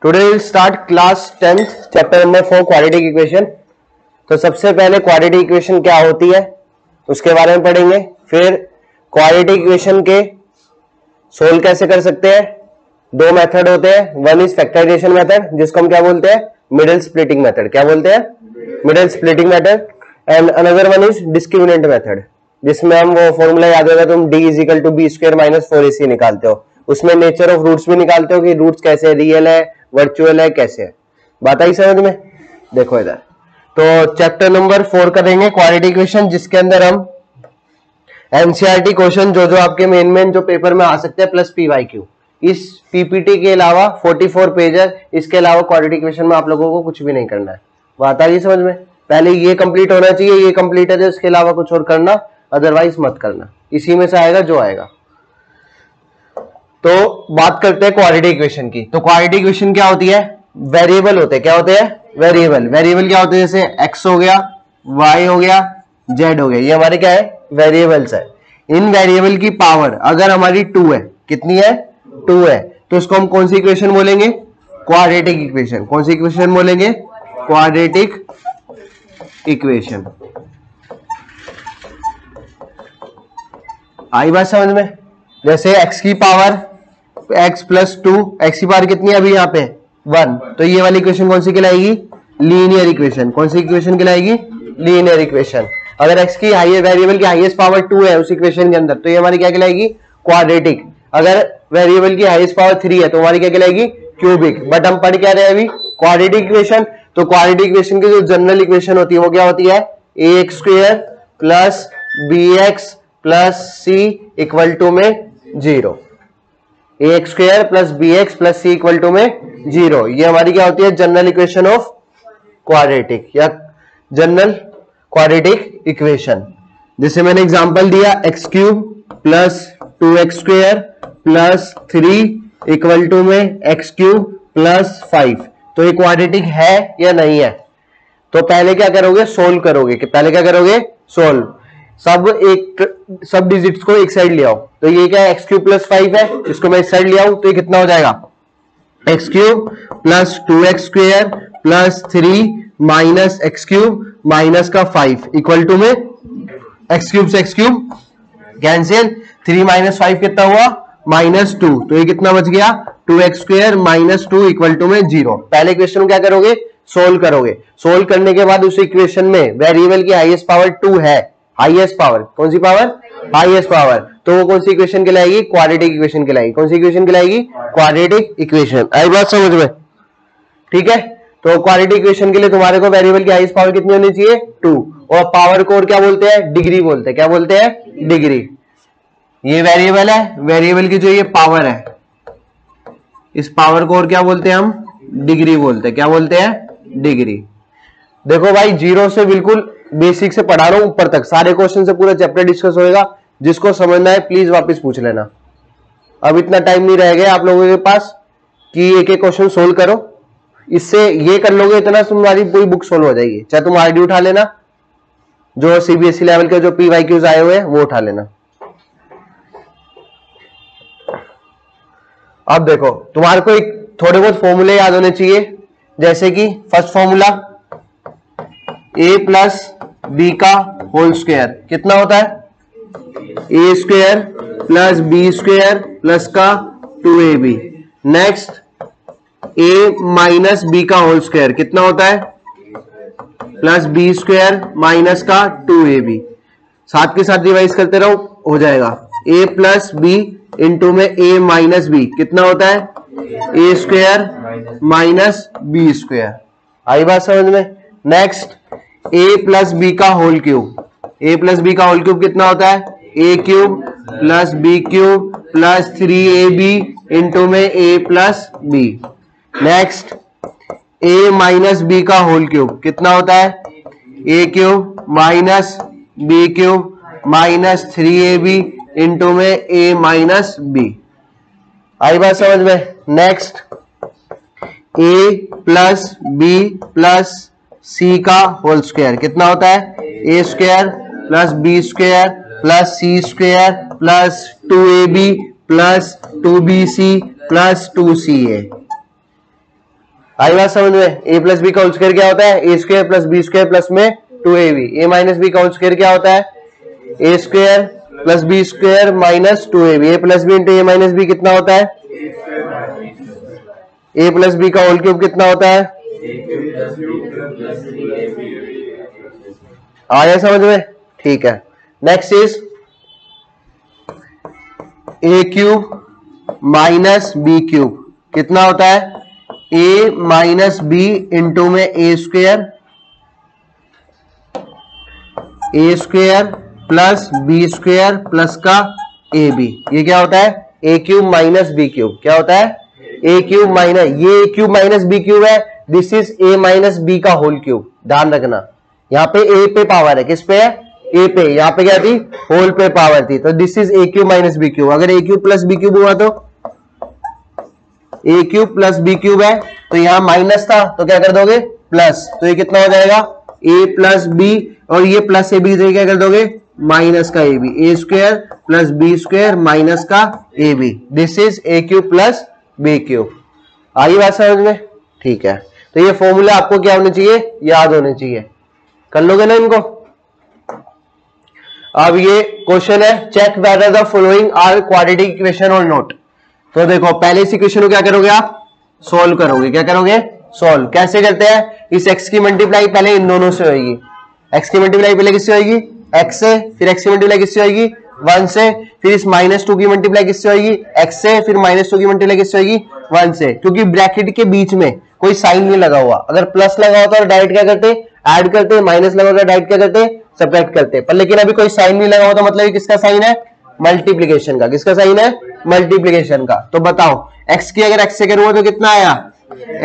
Today will start class 10th chapter number 4 quadratic equation. तो सबसे पहले क्वाड्रेटिक इक्वेशन क्या होती है उसके बारे में पढ़ेंगे, फिर क्वाड्रेटिक इक्वेशन के सोल्व कैसे कर सकते हैं। दो मेथड होते हैं, वन इज फैक्टराइजेशन मेथड जिसको हम क्या बोलते हैं, मिडिल स्प्लिटिंग मेथड। क्या बोलते हैं, middle splitting method. And another one is discriminant method जिसमें हम वो फॉर्मूला याद होगा, तुम d is equal to B square minus 4ac निकालते हो, उसमें नेचर ऑफ रूट्स भी निकालते हो कि रूट्स कैसे, रियल है, वर्चुअल है, कैसे है। बात आई समझ में। देखो इधर तो चैप्टर नंबर 4 करेंगे क्वाड्रेटिक इक्वेशन, जिसके अंदर हम एनसीईआरटी क्वेश्चन जो आपके मेन जो पेपर में आ सकते हैं प्लस पीवाईक्यू, इस पीपीटी के अलावा 44 पेज है, इसके अलावा क्वाड्रेटिक इक्वेशन में आप लोगों को कुछ भी नहीं करना है। बात आ गई समझ में। पहले ये कंप्लीट होना चाहिए, ये कंप्लीट है तो इसके अलावा कुछ और करना, अदरवाइज मत करना, इसी में से आएगा जो आएगा। तो बात करते हैं क्वाड्रेटिक इक्वेशन की। तो क्वाड्रेटिक इक्वेशन क्या होती है, वेरिएबल होते हैं। क्या होते हैं, वेरिएबल। वेरिएबल क्या होते हैं, जैसे x हो गया, y हो गया, z हो गया, ये हमारे क्या है, वेरिएबल्स है। इन वेरिएबल की पावर अगर हमारी 2 है, कितनी है, 2 है, तो इसको हम कौन सी इक्वेशन बोलेंगे, क्वाड्रेटिक इक्वेशन। कौन सी इक्वेशन बोलेंगे, क्वाड्रेटिक इक्वेशन। आई बात समझ में। जैसे x की पावर x प्लस 2, x की पावर कितनी है अभी यहाँ पे 1, तो ये वाली इक्वेशन कौन सी कहलाएगी, लीनियर इक्वेशन। कौन सी इक्वेशन कहलाएगी, लीनियर इक्वेशन। अगर x की हाईएस्ट वेरिएबल की हाईएस्ट पावर 2 है उस इक्वेशन के अंदर, तो ये हमारी क्या कहलाएगी, क्वाड्रेटिक। अगर वेरिएबल की हाईएस्ट पावर 3 है तो हमारी क्या कहलाएगी, क्यूबिक। बट हम पढ़ क्या रहे हैं अभी, क्वाड्रेटिक इक्वेशन। तो क्वाड्रेटिक इक्वेशन की जो जनरल इक्वेशन होती है वो क्या होती है, ax square plus bx plus c equal to में 0। ax square plus bx plus c equal to में 0, ये हमारी क्या होती है, जनरल इक्वेशन ऑफ क्वाड्रेटिक या जनरल क्वाड्रेटिक इक्वेशन। जैसे मैंने एग्जांपल दिया, x cube plus 2x square plus 3 equal to में x क्यूब प्लस 5। तो ये क्वाड्रेटिक है या नहीं है। तो पहले क्या करोगे, सोल्व करोगे। कि पहले क्या करोगे, सोल्व। सब डिजिट्स को एक साइड ले आओ। तो ये क्या है, एक्स क्यूब प्लस 5 है, इसको मैं इस साइड ले आऊं तो ये कितना हो जाएगा, x cube plus 2x square plus 3 minus x cube minus का 5 इक्वल टू में एक्स क्यूब से एक्स क्यूब कैंसिल, 3 माइनस 5 कितना हुआ, -2। तो ये कितना बच गया, 2x square minus 2 equal to में 0। पहले इक्वेशन क्या करोगे, सोल्व करोगे। सोल्व करने के बाद उस इक्वेशन में वेरिएबल की हाईएस्ट पावर 2 है, हाईएस्ट पावर, कौन सी पावर, हाईएस्ट पावर, तो वो कौन सी इक्वेशन कहलाएगी, क्वाड्रेटिक इक्वेशन कहलाएगी। कौन सी इक्वेशन कहलाएगी, क्वाड्रेटिक इक्वेशन। आई बात समझ में, ठीक है। तो क्वाड्रेटिक इक्वेशन के लिए तुम्हारे को वेरिएबल की हाईएस्ट पावर कितनी होनी चाहिए, 2, और पावर को और क्या बोलते हैं, डिग्री बोलते हैं। क्या बोलते हैं, डिग्री। ये वेरिएबल है, वेरिएबल की जो ये पावर है, इस पावर को और क्या बोलते हैं हम, डिग्री बोलते हैं। क्या बोलते हैं, डिग्री। देखो भाई, 0 से बिल्कुल बेसिक से पढ़ा रहा हूं ऊपर तक, सारे क्वेश्चन से पूरा चैप्टर डिस्कस होएगा। जिसको समझना है प्लीज वापस पूछ लेना। अब इतना टाइम नहीं रह गया आप लोगों के पास कि एक एक क्वेश्चन सोल्व करो। इससे ये कर लोगे इतना, तुम्हारी पूरी बुक सोल्व हो जाएगी। चाहे तुम आरडी उठा लेना, जो सीबीएसई लेवल के जो पीवाईक्यूज आए हुए हैं वो उठा लेना। अब देखो, तुम्हारे को एक थोड़े बहुत फॉर्मूले याद होने चाहिए। जैसे कि first formula, a plus B का होल स्क्वायर कितना होता है, a square plus B square plus का 2ab। Next, a minus B का होल स्क्वायर कितना होता है, प्लस बी स्क्वायर माइनस का 2ab। साथ के साथ रिवाइज करते रहो, हो जाएगा। a प्लस बी इंटू में a माइनस बी कितना होता है, a square minus B square. आई बात समझ में। नेक्स्ट, a प्लस बी का whole cube, a plus B का होल क्यूब कितना होता है, a cube plus B cube plus 3ab into में a plus B. Next, a minus B का होल क्यूब कितना होता है, a cube minus B cube minus 3ab into में a माइनस बी। आई बात समझ में। Next, a plus B plus C का होल स्क्वायर कितना होता है, A square plus B square plus C square plus 2ab plus 2bc plus 2ca। आई बात समझ में? ए प्लस बी का होल स्क्वायर क्या होता है? A square plus B square plus में 2ab। ए माइनस बी का होल स्क्वायर क्या होता है? A square plus B square minus 2ab। A plus B into A minus B कितना होता है? ए प्लस बी का होल क्यूब कितना होता है? आया समझ में? ठीक है। Next is A cube minus B cube कितना होता है? ए माइनस बी इंटू में A square plus B square plus का ए बी। ये क्या होता है? A cube minus B cube. क्या होता है? ए क्यूब माइनस, ये A cube minus B cube है, this is a minus B का होल क्यूब। ध्यान रखना, यहां पे ए पे पावर है, किस पे है? ए पे। यहां पे क्या थी? होल पे पावर थी, तो this is A cube minus B cube. अगर a cube plus B cube हुआ तो a cube plus B cube है, तो यहां माइनस था तो क्या कर दोगे? प्लस। तो ये कितना हो जाएगा? ए प्लस बी, और ये प्लस ए बी से क्या कर दोगे? माइनस का A B. A square plus B square minus का A B, this is A cube plus B cube. आई बात समझ में? ठीक है। तो ये फॉर्मूला आपको क्या होने चाहिए? याद होने चाहिए। कर लोगे ना इनको? अब ये क्वेश्चन है, check whether the following are quadratic equation और नॉट। तो देखो, पहले इस इक्वेशन को क्या करोगे आप? सोल्व करोगे। क्या करोगे? सोल्व। कैसे करते हैं? इस x की मल्टीप्लाई पहले इन दोनों से होगी। x की मल्टीप्लाई पहले किससे होगी? x से। फिर x की मल्टीप्लाई किससे होगी? 1 से। फिर इस -2 की मल्टीप्लाई किससे होगी? x से। फिर -2 की मल्टीप्लाई किससे होगी? 1 से। क्योंकि ब्रैकेट के बीच में कोई साइन नहीं लगा हुआ। अगर प्लस लगा होता तो डायरेक्ट क्या करते? ऐड करते। माइनस लगा होता डायरेक्ट क्या करते? सब्ट्रैक्ट करते। पर लेकिन अभी कोई साइन नहीं लगा होता, मतलब ये किसका साइन है? मल्टीप्लीकेशन का। किसका साइन है? मल्टीप्लीकेशन का। तो बताओ, x की अगर x से करूंगा तो कितना आया?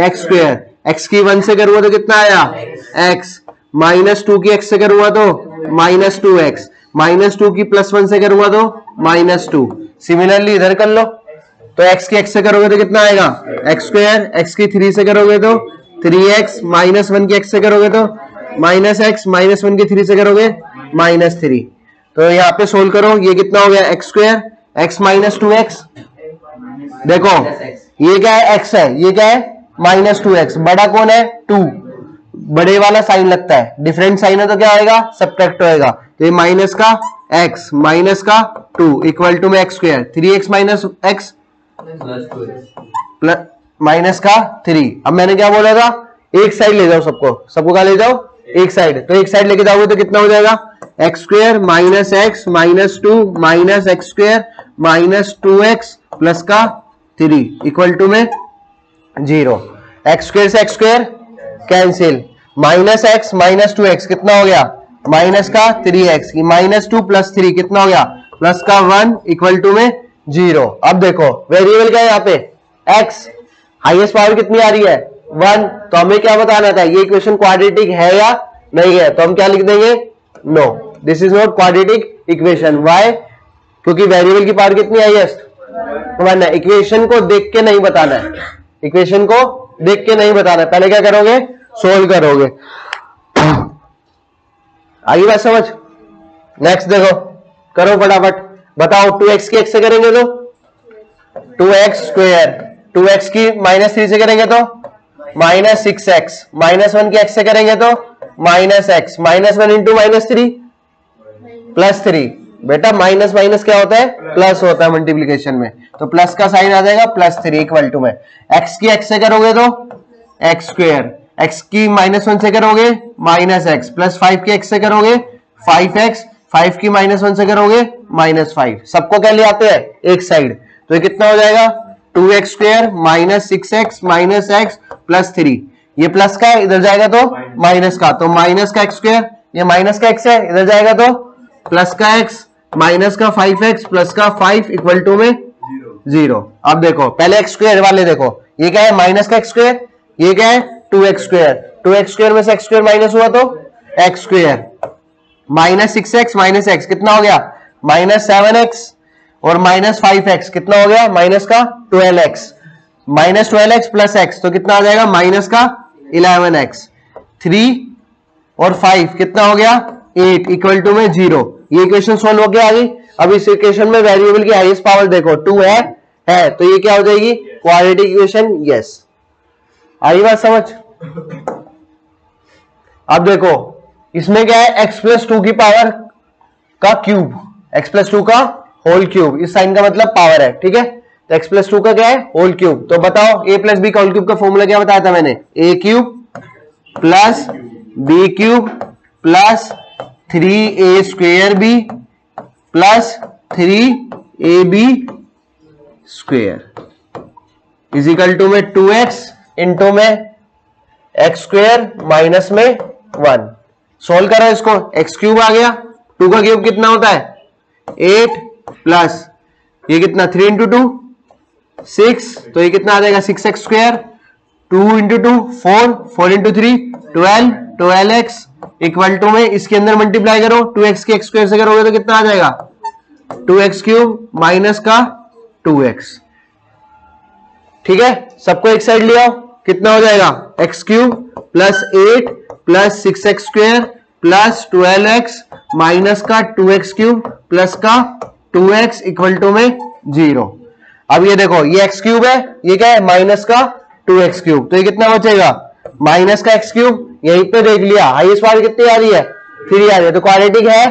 x square. x की 1 से करूंगा तो कितना आया? x। -2 की x से करूंगा तो -2x। -2 की +1 से करूंगा तो -2। सिमिलरली इधर कर लो, तो x की x से करोगे तो कितना आएगा? x square. x की 3 से करोगे तो 3x। -1 की x से करोगे तो -x। -1 की 3 से करोगे -3। तो यहाँ पे सोल्व करो, ये कितना हो गया? x square x minus 2x। देखो ये क्या है? x है, ये क्या है? -2x। बड़ा कौन है? 2। बड़े वाला साइन लगता है, डिफरेंट साइन है तो क्या आएगा? सब्ट्रैक्ट होएगा। तो ये माइनस का x माइनस का 2 इक्वल टू में x square. 3x minus x plus minus का 3। अब मैंने क्या बोला था? एक साइड ले जाओ सबको। सबको क्या ले जाओ? एक साइड। तो एक साइड लेके जाओगे तो कितना हो जाएगा? X square minus x minus 2 minus x square minus 2x plus का 3 इक्वल टू में 0। एक्स स्क्वायर से x square cancel. Minus x minus 2x कितना हो गया? माइनस का 3x। माइनस 2 प्लस 3 कितना हो गया? प्लस का 1 इक्वल टू में 0। अब देखो वेरिएबल क्या है यहाँ पे? x। हाईएस्ट पावर कितनी आ रही है? 1। तो हमें क्या बताना था? ये इक्वेशन क्वाड्रेटिक है या नहीं है? तो हम क्या लिख देंगे? No, this is not quadratic equation. Why? क्योंकि वेरिएबल की पावर कितनी हाईएस्ट? 1 है। इक्वेशन को देख के नहीं बताना है, इक्वेशन को देख के नहीं बताना है। पहले क्या करोगे? सोल्व करोगे। आई बात समझ? नेक्स्ट देखो, करो फटाफट। बताओ 2x की x से करेंगे तो 2x स्क्वायर। 2x की -3 से करेंगे तो -6x। -1 की x से करेंगे तो -x। -1 इंटू -3 +3। बेटा माइनस माइनस क्या होता है? प्लस होता है मल्टीप्लीकेशन में। तो प्लस का साइन आ जाएगा +3 इक्वल टू में x की x से करोगे तो x स्क्वायर। x की -1 से करोगे -x प्लस 5 की x से करोगे 5x। 5 की -1 से करोगे -5। सबको क्या ले आते हैं? एक साइड। तो ये कितना हो जाएगा? 2x square -6x -x plus 3। ये प्लस का है, इधर जाएगा तो माइनस का, तो माइनस का x स्क्वायर। ये माइनस का x है, इधर जाएगा तो प्लस का x माइनस का 5x प्लस का 5 इक्वल टू में 0। अब देखो पहले x स्क्वायर वाले देखो, ये क्या है? माइनस का x स्क्वायर। ये क्या है? 2x square. 2x स्क्वायर में से x स्क्वायर माइनस हुआ तो x square. -6x minus x कितना हो गया? -7x और -5x कितना हो गया? माइनस का 12x। -12x प्लस x तो कितना आ जाएगा? माइनस का 11x। 3 और 5 कितना हो गया? 8 इक्वल टू में 0। ये इक्वेशन सोल्व हो गया। आगे अब इस इक्वेशन में वेरिएबल की हाईएस्ट पावर देखो 2 है तो ये क्या हो जाएगी? Quadratic equation. यस, आई बात समझ? अब देखो इसमें क्या है, x प्लस 2 की पावर का क्यूब, x प्लस 2 का होल क्यूब, इस साइन का मतलब पावर है, ठीक है। तो x प्लस 2 का क्या है, होल क्यूब। तो बताओ a प्लस बी का होल क्यूब का फॉर्मूला क्या बताया था मैंने, a cube plus b cube plus 3a square b plus 3ab square is equal to में 2x इंटू में एक्स स्क्वेयर माइनस में 1। सोल्व करो इसको, एक्स क्यूब आ गया, 2 का क्यूब कितना होता है 8 प्लस ये कितना 3 इंटू 2 6, तो ये कितना आ जाएगा 6x square, 2 into 2 4, 4 into 3 12x equal to में इसके अंदर मल्टीप्लाई करो, 2x के एक्स स्क्वेयर से करोगे तो कितना आ जाएगा 2x क्यूब माइनस का 2x, ठीक है। सबको एक साइड ले आओ, कितना हो जाएगा x cube plus 8 plus 6x square plus 12x minus का 2x क्यूब प्लस का 2x इक्वल टू में 0। अब ये देखो ये x क्यूब है, ये क्या है माइनस का 2x क्यूब, तो ये कितना बचेगा माइनस का x क्यूब, यहीं पे देख लिया हाईएस्ट पावर कितनी आ रही है 3 आ रही है, तो क्वाड्रेटिक है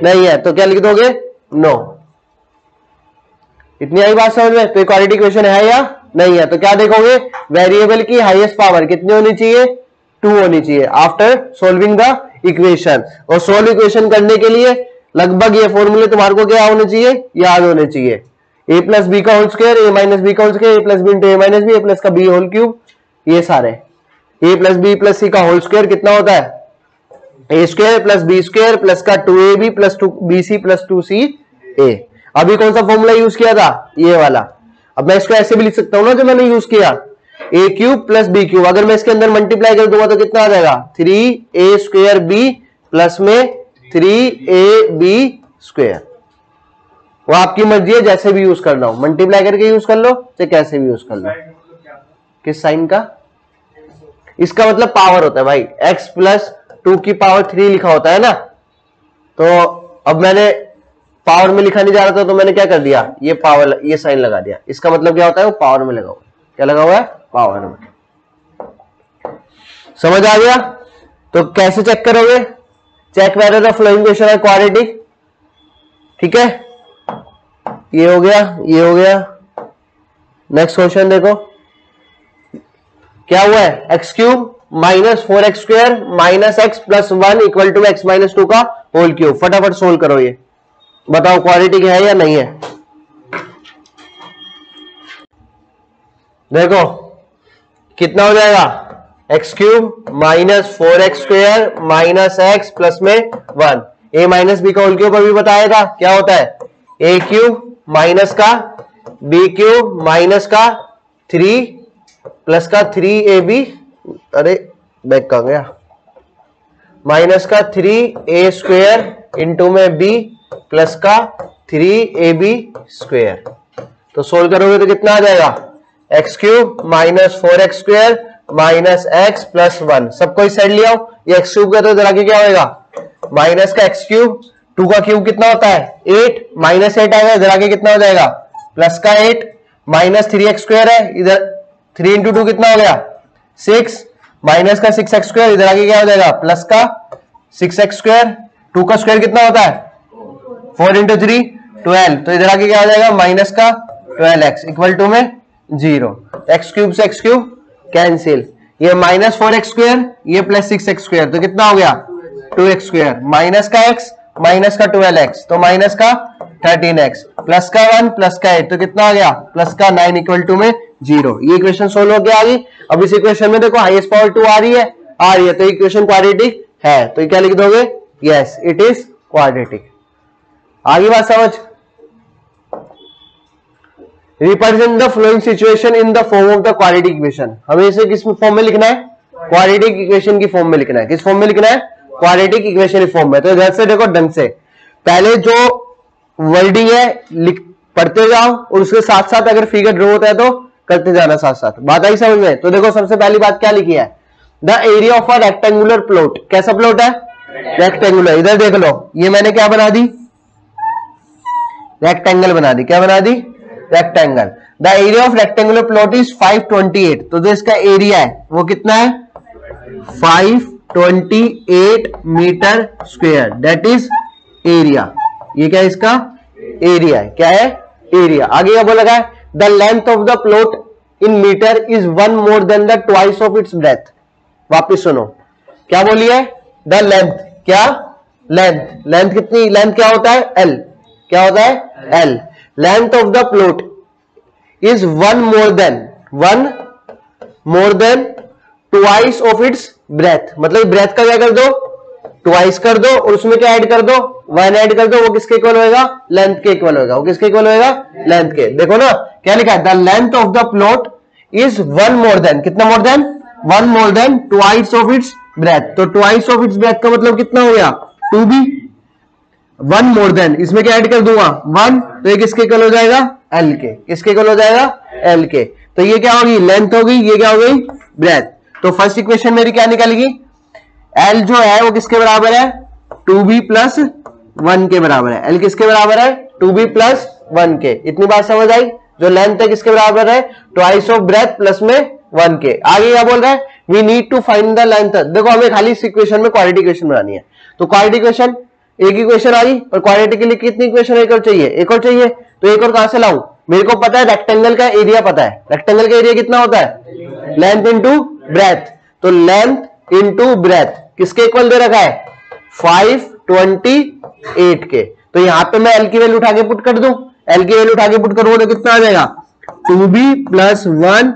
नहीं है, तो क्या लिख दोगे नो। इतनी आई बात समझ में? तो क्वाड्रेटिक इक्वेशन है या नहीं है, तो क्या देखोगे वेरिएबल की हाईएस्ट पावर कितनी होनी चाहिए 2 होनी चाहिए आफ्टर सोल्विंग द इक्वेशन। और सोल्व इक्वेशन करने के लिए लगभग ये फॉर्मूले तुम्हारे को क्या होने चाहिए, याद होने चाहिए, a प्लस बी का whole square, a minus B का whole square, a plus B into a minus B, a plus का b होल क्यूब, ये सारे a plus B plus c का होल स्क्वायर कितना होता है a square plus b square plus का 2ab plus 2bc plus 2ca। अभी कौन सा फॉर्मूला यूज किया था, ये वाला। अब मैं इसको ऐसे भी लिख सकता हूं ना जो मैंने यूज किया, a cube plus b cube, अगर मैं इसके अंदर मल्टीप्लाई कर दूंगा तो कितना आ जाएगा 3a स्क्वायर b प्लस में 3ab स्क्वायर। वो आपकी मर्जी है जैसे भी यूज करना हो, मल्टीप्लाई करके यूज कर लो चाहे कैसे भी यूज कर लो। किस साइन का, इसका मतलब पावर होता है भाई, x प्लस 2 की पावर 3 लिखा होता है ना, तो अब मैंने पावर में लिखा नहीं जा रहा था तो मैंने क्या कर दिया, ये पावर ये साइन लगा दिया, इसका मतलब क्या होता है वो पावर में लगा हुआ, क्या लगा हुआ है पावर में। समझ आ गया? तो कैसे चेक करोगे, check whether the following equation है क्वाड्रेटिक, ठीक है। ये हो गया, ये हो गया। नेक्स्ट क्वेश्चन देखो क्या हुआ है, x cube minus 4x square minus x plus 1 equal to x minus 2 का होल क्यूब। फटाफट सोल्व करो, ये बताओ क्वाड्रेटिक है या नहीं है। देखो कितना हो जाएगा, x cube minus 4x square minus x plus में 1, a माइनस बी का होल क्यूब अभी बताया था क्या होता है, a क्यूब माइनस का b क्यूब माइनस का 3 प्लस का 3ab, अरे बैक कहां गया, माइनस का 3a स्क्वायर इंटू में b प्लस का 3ab स्क्वायर। तो सोल्व करोगे तो कितना आ जाएगा, x cube minus 4x square minus x plus 1। सबको इस साइड ले आओ, ये एक्स क्यूब का तो इधर आके क्या होगा माइनस का एक्स क्यूब, 2 का क्यूब कितना होता है 8, माइनस 8 आएगा, इधर आके कितना हो जाएगा प्लस का 8, माइनस 3x स्क्वायर है, इधर 3 इंटू 2 कितना हो गया 6, माइनस का 6x स्क्वायर, इधर आके क्या हो जाएगा प्लस का 6x स्क्वायर, 2 का स्क्वायर कितना होता है 4 इंटू 3 12, तो इधर आके क्या हो जाएगा माइनस का 12x इक्वल टू में 0। एक्स क्यूब से एक्स क्यूब कैंसिल, ये माइनस 4x स्क्वायर ये प्लस 6x स्क्वायर, तो कितना हो गया 2x स्क्वायर, माइनस का x माइनस का 12x तो माइनस का 13x प्लस का 1 प्लस का 8, तो कितना आ गया प्लस का 9 इक्वल टू में 0। ये इक्वेशन सोल्व हो गया। आगे अब इस इक्वेशन में देखो हाईएस्ट पावर 2 आ रही है, तो इक्वेशन क्वाड्रेटिक है, तो क्या लिख दोगे, यस इट इज क्वाड्रेटिक। आगे बात समझ, represent the flowing situation in the form of the quadratic equation. हमें इसे किस फॉर्म में लिखना है, क्वाड्रेटिक इक्वेशन की फॉर्म में लिखना है। किस फॉर्म में लिखना है, क्वाड्रेटिक इक्वेशन की फॉर्म में। तो इधर से देखो ढंग से, पहले जो वर्डिंग है पढ़ते जाओ और उसके साथ साथ अगर फिगर ड्रॉ होता है तो करते जाना साथ साथ। बात आई समझ में? तो देखो सबसे पहली बात क्या लिखी है, the area of a rectangular plot. कैसा प्लॉट है, रेक्टेंगुलर। इधर देख लो, ये मैंने क्या बना दी, रेक्टेंगल बना दी। क्या बना दी, rectangle. The area of rectangular plot is 528, तो जो इसका एरिया है वो कितना है 528 metre square, that is area. ये क्या है इसका एरिया है, क्या है एरिया। आगे क्या बोला गया, the length of the plot in metre is 1 more than the twice of its breadth. वापिस सुनो क्या बोली है, द लेंथ, क्या लेंथ, लेंथ कितनी, लेंथ क्या होता है एल, क्या होता है l. Length of the plot is 1 more than twice of its breadth, मतलब ब्रेथ का क्या कर दो ट्वाइस कर दो और उसमें क्या ऐड कर दो 1 ऐड कर दो, वो किसके इक्वल होएगा लेंथ के इक्वल होएगा, वो किसके इक्वल होएगा लेंथ के। देखो ना क्या लिखा है, the length of the plot is 1 more than, कितना more than 1 more than twice of its breadth. तो ट्वाइस ऑफ इट्स ब्रेथ का मतलब कितना हो गया 2b, 1 मोर देन, इसमें क्या ऐड कर दूंगा 1, तो ये किसके इक्वल हो जाएगा एल के, किसके इक्वल हो जाएगा एल के। तो ये क्या होगी लेंथ होगी, ये क्या हो गई ब्रेथ। तो फर्स्ट इक्वेशन मेरी क्या निकलेगी, एल जो है वो किसके बराबर है 2b प्लस 1 के बराबर है। एल किसके बराबर है 2b प्लस 1 के। इतनी बात समझ आई, जो लेंथ है किसके बराबर है ट्वाइस ऑफ ब्रेथ प्लस में 1 के। आगे क्या बोल रहा है, we need to find the length. देखो हमें खाली इस इक्वेशन में क्वाड्रेटिक इक्वेशन बनानी है, तो क्वाड्रेटिक इक्वेशन एक इक्वेशन आ गई, और क्वाड्रेटिक के लिए कितनी इक्वेशन एक और चाहिए, एक और चाहिए। तो एक और कहां से लाऊं, मेरे को पता है रेक्टेंगल का एरिया पता है, रेक्टेंगल का एरिया कितना होता है लेंथ इंटू ब्रेथ। तो लेंथ इंटू ब्रेथ किसके इक्वल दे रखा है 528 के। तो यहां पे मैं एल की वैल्यू उठा के पुट कर दूं, एल की वैल्यू उठा के पुट करूंगा तो कितना आ जाएगा 2b प्लस 1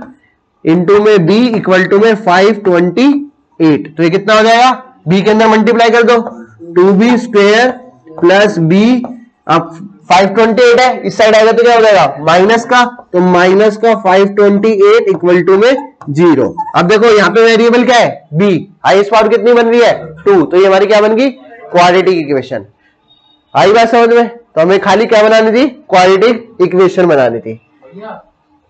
इंटू में b इक्वल टू में 528। तो ये कितना हो जाएगा, b के अंदर मल्टीप्लाई कर दो 2b स्क्वायर प्लस b, अब 528 है इस साइड आएगा तो क्या हो जाएगा माइनस का, तो माइनस का 528 इक्वल टू में 0। अब देखो यहाँ पे वेरिएबल क्या है b, हाईएस्ट पावर कितनी बन रही है 2, तो ये हमारी क्या बन गई क्वाड्रेटिक इक्वेशन। आई बात समझ में, तो हमें खाली क्या बनानी थी क्वाड्रेटिक इक्वेशन बनानी थी।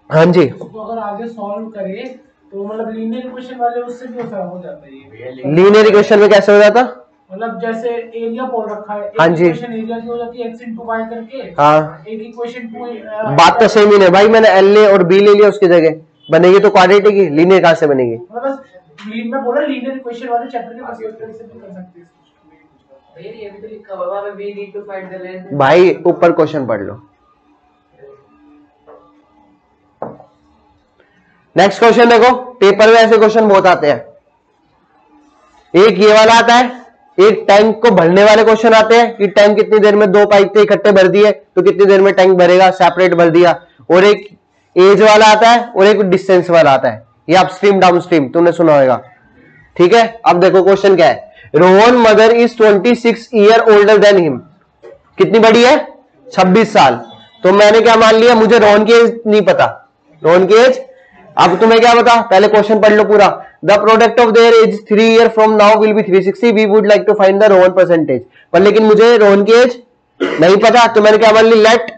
हाँ जी, तो अगर आगे सॉल्व करें तो मतलब लीनियर इक्वेशन वाले उससे भी हो जाता है। लीनियर इक्वेशन में कैसे हो जाता, मतलब जैसे एरिया बोल रखा है, हाँ जी, इक्वेशन एरिया की हो जाती है x into y करके, हाँ एक इक्वेशन बात तो सेम ही नहीं भाई, मैंने एल ले और बी ले लिया उसकी जगह, बनेगी तो क्वाड्रेटिक ही, लीनियर कहां से बनेगी। मतलब मैं बोला लीनियर इक्वेशन वाले चैप्टर के पर्सपेक्टिव से भी कर सकते हैं। ये भी तो लिखा हुआ है we need to find the length। भाई ऊपर क्वेश्चन पढ़ लो। नेक्स्ट क्वेश्चन देखो, पेपर में ऐसे क्वेश्चन बहुत आते हैं, एक ये वाला आता है, एक टैंक को भरने वाले क्वेश्चन आते हैं कि टैंक कितनी देर में 2 पाइप थे इकट्ठे भर दिए तो कितनी देर में टैंक भरेगा, सेपरेट भर दिया। और एक एज वाला आता है और एक डिस्टेंस वाला आता है, ये अपस्ट्रीम डाउनस्ट्रीम तुमने सुना होगा, ठीक है। अब देखो क्वेश्चन क्या है, Rohan mother is 26 year older than him, कितनी बड़ी है 26 साल। तो मैंने क्या मान लिया, मुझे रोहन की एज नहीं पता, रोहन की एज, अब तुम्हें क्या पता, पहले क्वेश्चन पढ़ लो पूरा। The product of their age 3 year from now will be 360, we would like to find the रोहन परसेंटेज। पर लेकिन मुझे रोहन की एज नहीं पता, तो मैंने क्या मान ली, let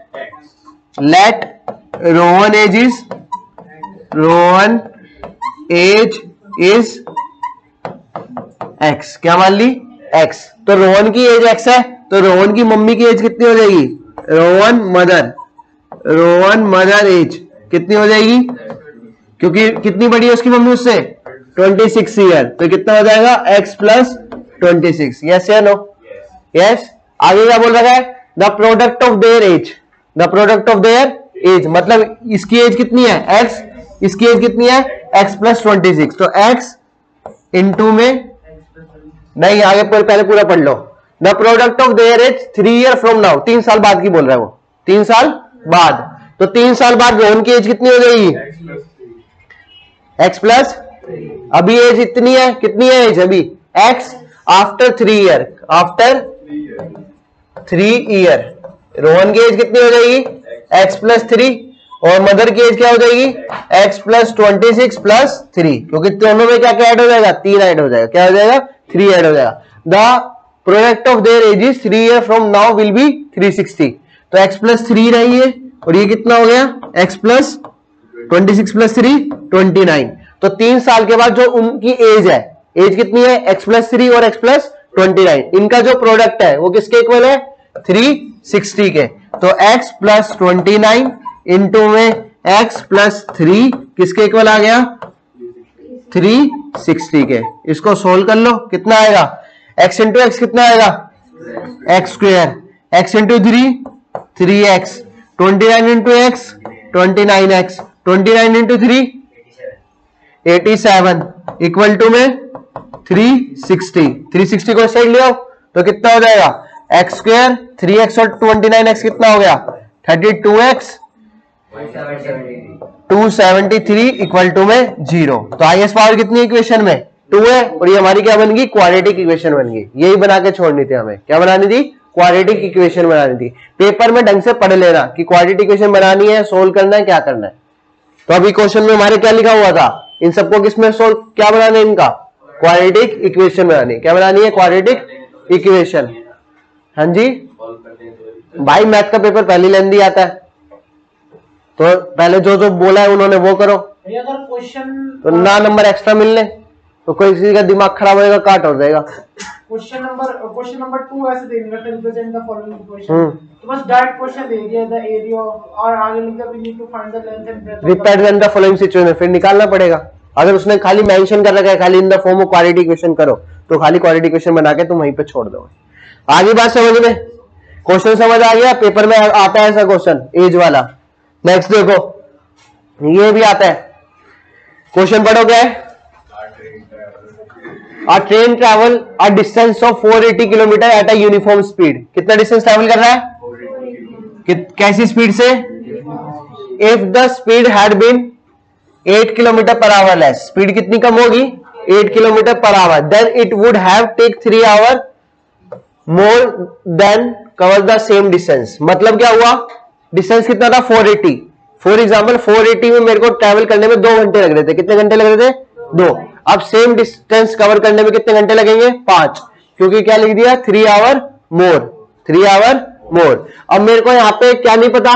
Rohan age is x, क्या मान ली एक्स। तो रोहन की एज एक्स है, तो रोहन की मम्मी की एज कितनी हो जाएगी, रोहन मदर एज कितनी हो जाएगी, क्योंकि कितनी बड़ी है उसकी मम्मी उससे 26 ईयर, तो कितना हो जाएगा x प्लस 26। यस या नो, यस। आगे क्या बोल रहा है, the product of their age, मतलब इसकी एज कितनी है x, इसकी एज कितनी है x प्लस 26, तो x इंटू में नहीं, आगे पहले पूरा पढ़ लो। The product of their age 3 year from now, 3 साल बाद की बोल रहा है वो, 3 साल बाद, तो 3 साल बाद रोहन की एज कितनी हो जाएगी x प्लस, अभी एज इतनी है, कितनी है एज अभी x आफ्टर 3 ईयर, रोहन की एज कितनी हो जाएगी x प्लस 3, और मदर की एज क्या हो जाएगी x प्लस 26 प्लस 3, क्योंकि दोनों में क्या क्या ऐड हो जाएगा 3 ऐड हो जाएगा, क्या हो जाएगा 3 ऐड हो जाएगा। The product of their age is 3 year from now will be 360, तो x प्लस 3 रही है, और ये कितना हो गया x प्लस 26 प्लस 3 29। तो 3 साल के बाद जो उनकी एज है, एज कितनी है x प्लस 3 और x प्लस 29, इनका जो प्रोडक्ट है वो किसके इक्वल है 360 के। तो x प्लस 29 इंटू में x प्लस 3 किसके इक्वल आ गया? 360 के। इसको सोल्व कर लो, कितना आएगा? x इंटू एक्स कितना आएगा? X square, x into 3x, 29 into x 29x, 29 into 3 87 equal to में 360। 360 को साइड ले आओ तो कितना हो जाएगा? एक्स स्क्वेयर 3x और 29x कितना हो गया? 32x 273 इक्वल टू में 0। तो हाईएस्ट पावर कितनी इक्वेशन में? 2 है, और ये हमारी क्या बन गई? क्वाड्रेटिक इक्वेशन बन गई। यही बना के छोड़नी थी हमें। क्या बनानी थी? क्वाड्रेटिक इक्वेशन बनानी थी। पेपर में ढंग से पढ़ लेना कि क्वाड्रेटिक इक्वेशन बनानी है, सोल्व करना है, क्या करना है। तो अभी क्वेश्चन में हमारे क्या लिखा हुआ था? इन सबको किसमें सोल्व क्या बनाना है? इनका क्वाड्रेटिक इक्वेशन बनानी है। क्या बनानी है? Quadratic equation. हाँ जी भाई, मैथ का पेपर पहले लेंदी आता है, तो पहले जो जो बोला है उन्होंने वो करो। अगर क्वेश्चन तो ना नंबर एक्स्ट्रा मिलने तो कोई किसी का दिमाग खराब होएगा, काट हो जाएगा। क्वेश्चन नंबर 2 ऐसे देंगे, रिप्रेजेंट द फॉलोइंग इक्वेशन। तो बस डायरेक्ट क्वेश्चन दे दिया, द एरिया और आगे लिखा we need to find the length and breadth represent the following situation, फिर निकालना पड़ेगा। अगर उसने खाली मेंशन कर रखा है खाली in the form of quadratic equation करो, तो खाली क्वाड्रेटिक इक्वेशन बना के तुम वहीं पे छोड़ दो। आगे बात समझ में? क्वेश्चन समझ आ गया? पेपर में आता है ऐसा क्वेश्चन, एज वाला। नेक्स्ट देखो, ये भी आता है क्वेश्चन, पढ़ो क्या है? A train travel a distance of 480 kilometre at a uniform speed. कितना डिस्टेंस ट्रैवल कर रहा है? कैसी स्पीड से? If the speed had been 8 kilometre per hour less, speed कितनी कम होगी? 8 kilometre per hour, then it would have take 3 hour more than cover the same distance. मतलब क्या हुआ? डिस्टेंस कितना था? 480। फॉर एग्जाम्पल 480 में मेरे को ट्रैवल करने में 2 घंटे लग रहे थे। कितने घंटे लग रहे थे? 2। अब सेम डिस्टेंस कवर करने में कितने घंटे लगेंगे? 5, क्योंकि क्या लिख दिया? 3 आवर मोर, 3 आवर मोर। अब मेरे को यहां पे क्या नहीं पता?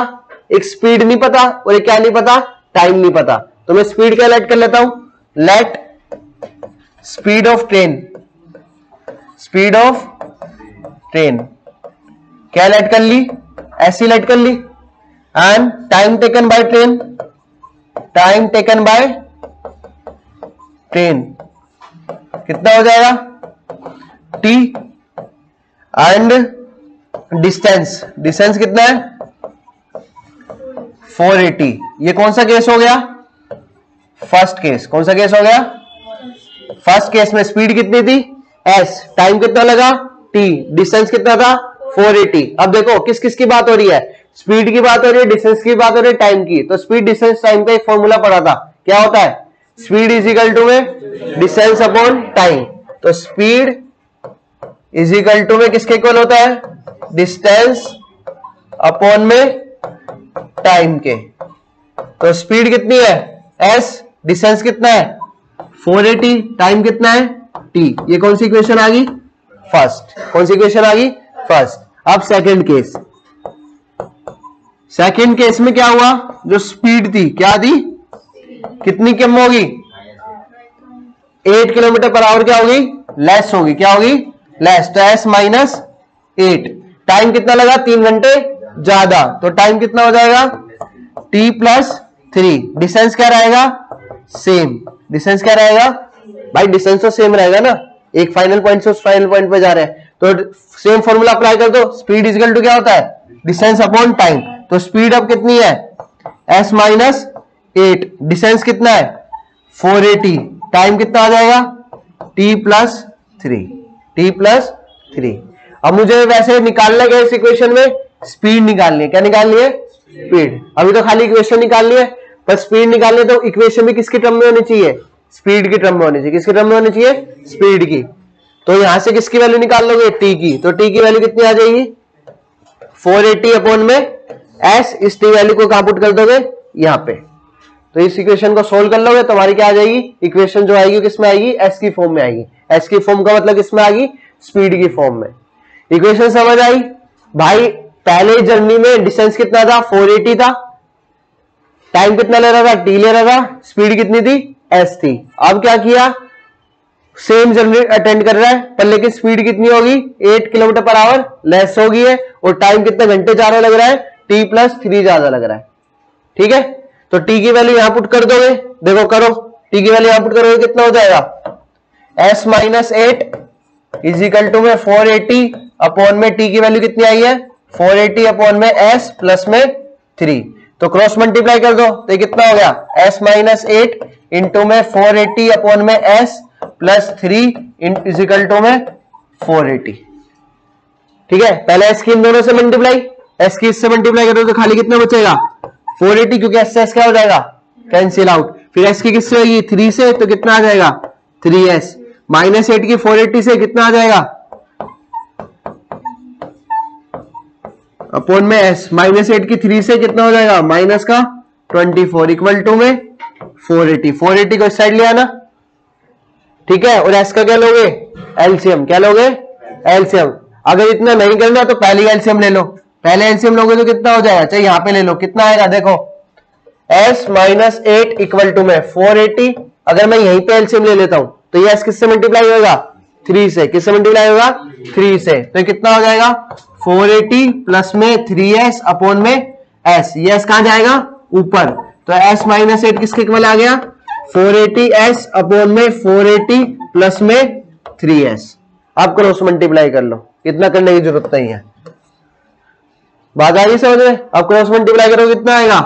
एक स्पीड नहीं पता और एक क्या नहीं पता? टाइम नहीं पता। तो मैं स्पीड क्या लेट कर लेता हूं? Let speed of train, speed of train क्या लेट कर ली? ऐसी लेट कर ली। And time taken by train, time taken by train कितना हो जाएगा? t। एंड डिस्टेंस, डिस्टेंस कितना है? 480। ये कौन सा केस हो गया? First case. कौन सा केस हो गया? फर्स्ट केस में स्पीड कितनी थी? s, टाइम कितना लगा? t, डिस्टेंस कितना था? 480। अब देखो किस किस की बात हो रही है? स्पीड की बात हो रही है, डिस्टेंस की बात हो रही है, टाइम की। तो स्पीड डिस्टेंस टाइम का एक फॉर्मूला पढ़ा था, क्या होता है? स्पीड इज इक्वल टू में डिस्टेंस अपॉन टाइम। तो स्पीड इज इक्वल टू में किसके इक्वल होता है? डिस्टेंस अपॉन में टाइम के। तो स्पीड कितनी है? s, डिस्टेंस कितना है? 480, टाइम कितना है? t। ये कौन सी इक्वेशन आ गई? फर्स्ट। कौन सी इक्वेशन आ गई? फर्स्ट। अब सेकंड केस, सेकंड केस में क्या हुआ? जो स्पीड थी क्या थी? कितनी कम होगी? 8 किलोमीटर पर आवर क्या होगी? लेस होगी। क्या होगी? लेस। तो s माइनस 8। टाइम कितना लगा? 3 घंटे ज्यादा। तो टाइम कितना हो जाएगा? t plus 3। डिस्टेंस क्या रहेगा? सेम। डिस्टेंस क्या रहेगा? भाई डिस्टेंस तो सेम रहेगा ना, एक फाइनल पॉइंट से उस फाइनल पॉइंट पे जा रहे हैं, तो सेम फॉर्मूला अप्लाई कर दो। स्पीड इज इक्वल टू क्या होता है? Distance upon time. तो स्पीड अब कितनी है? s minus 8। डिस्टेंस कितना है? 480। टाइम कितना आ जाएगा? t plus 3, t plus 3। अब मुझे वैसे निकालना क्या इस इक्वेशन में? स्पीड निकालनी है। क्या निकालनी है? स्पीड। अभी तो खाली इक्वेशन निकालनी है, पर स्पीड निकालनी है तो इक्वेशन भी किसकी टर्म में होनी चाहिए? स्पीड की टर्म में होनी चाहिए। किसकी टर्म में होनी चाहिए? स्पीड की। तो यहां से किसकी वैल्यू निकाल लोगे? t की। तो t की वैल्यू कितनी आ जाएगी? 480 अपॉन में s। इस t वैल्यू को कहां पुट कर दोगे? यहां पे। तो इस इक्वेशन को सोल्व कर लोगे तो हमारी क्या आ जाएगी? इक्वेशन जो आएगी किसमें आएगी? s की फॉर्म में आएगी। s की फॉर्म का मतलब किसमें आएगी? स्पीड की फॉर्म में। इक्वेशन समझ आई? भाई पहले जर्नी में डिस्टेंस कितना था? 480 था। टाइम कितना ले रहा था? t ले रहा था। स्पीड कितनी थी? s थी। अब क्या किया? सेम जर्नी अटेंड कर रहा है, पर लेकिन स्पीड कितनी होगी? 8 किलोमीटर पर आवर लेस होगी है, और टाइम कितने घंटे ज्यादा लग रहा है? t प्लस 3 ज्यादा लग रहा है। ठीक है, तो टी की वैल्यू यहां पुट कर दोगे, देखो करो, टी की वैल्यू यहां पुट करोगे कितना हो जाएगा, s माइनस 8 इजिकल टू में 480 अपॉन में टी की वैल्यू कितनी आई है 480 अपॉन में s प्लस में 3, तो क्रॉस मल्टीप्लाई कर दो तो ये कितना हो गया s माइनस 8 इंटू में 480 अपॉन में s प्लस 3 इजिकल टू में 480। ठीक है, पहले s की इन दोनों से मल्टीप्लाई, s की इससे मल्टीप्लाई करो तो खाली कितना बचेगा 480, क्योंकि s से s क्या हो जाएगा कैंसिल आउट, फिर s की किससे होगी 3 से, तो कितना आ जाएगा 3s, माइनस 8 की 480 से कितना आ जाएगा अपॉन में s, माइनस 8 की 3 से कितना हो जाएगा माइनस का 24 इक्वल टू में 480, 480 को इस साइड ले आना। ठीक है, और s का क्या लोगे एलसीएम, क्या लोगे एलसीएम। अगर इतना नहीं करना तो पहले एलसीएम ले लो, पहले एलसीएम लोगे तो कितना हो जाएगा, चाहे यहां पे ले लो, कितना आएगा देखो s माइनस 8 इक्वल टू में 480, अगर मैं यहीं पे एलसीएम ले लेता हूं तो ये s किससे मल्टीप्लाई होगा 3 से, किससे मल्टीप्लाई होगा 3 से, तो कितना हो जाएगा 480 प्लस में 3s अपॉन में s, ये s कहां जाएगा ऊपर, तो s माइनस 8 किसके इक्वल आ गया 480s अपॉन में 480 प्लस में 3s। अब क्रॉस मल्टीप्लाई कर लो, इतना करने की जरूरत नहीं है, बात आ गई समझ में। अब क्रॉस मल्टीप्लाई करो कितना आएगा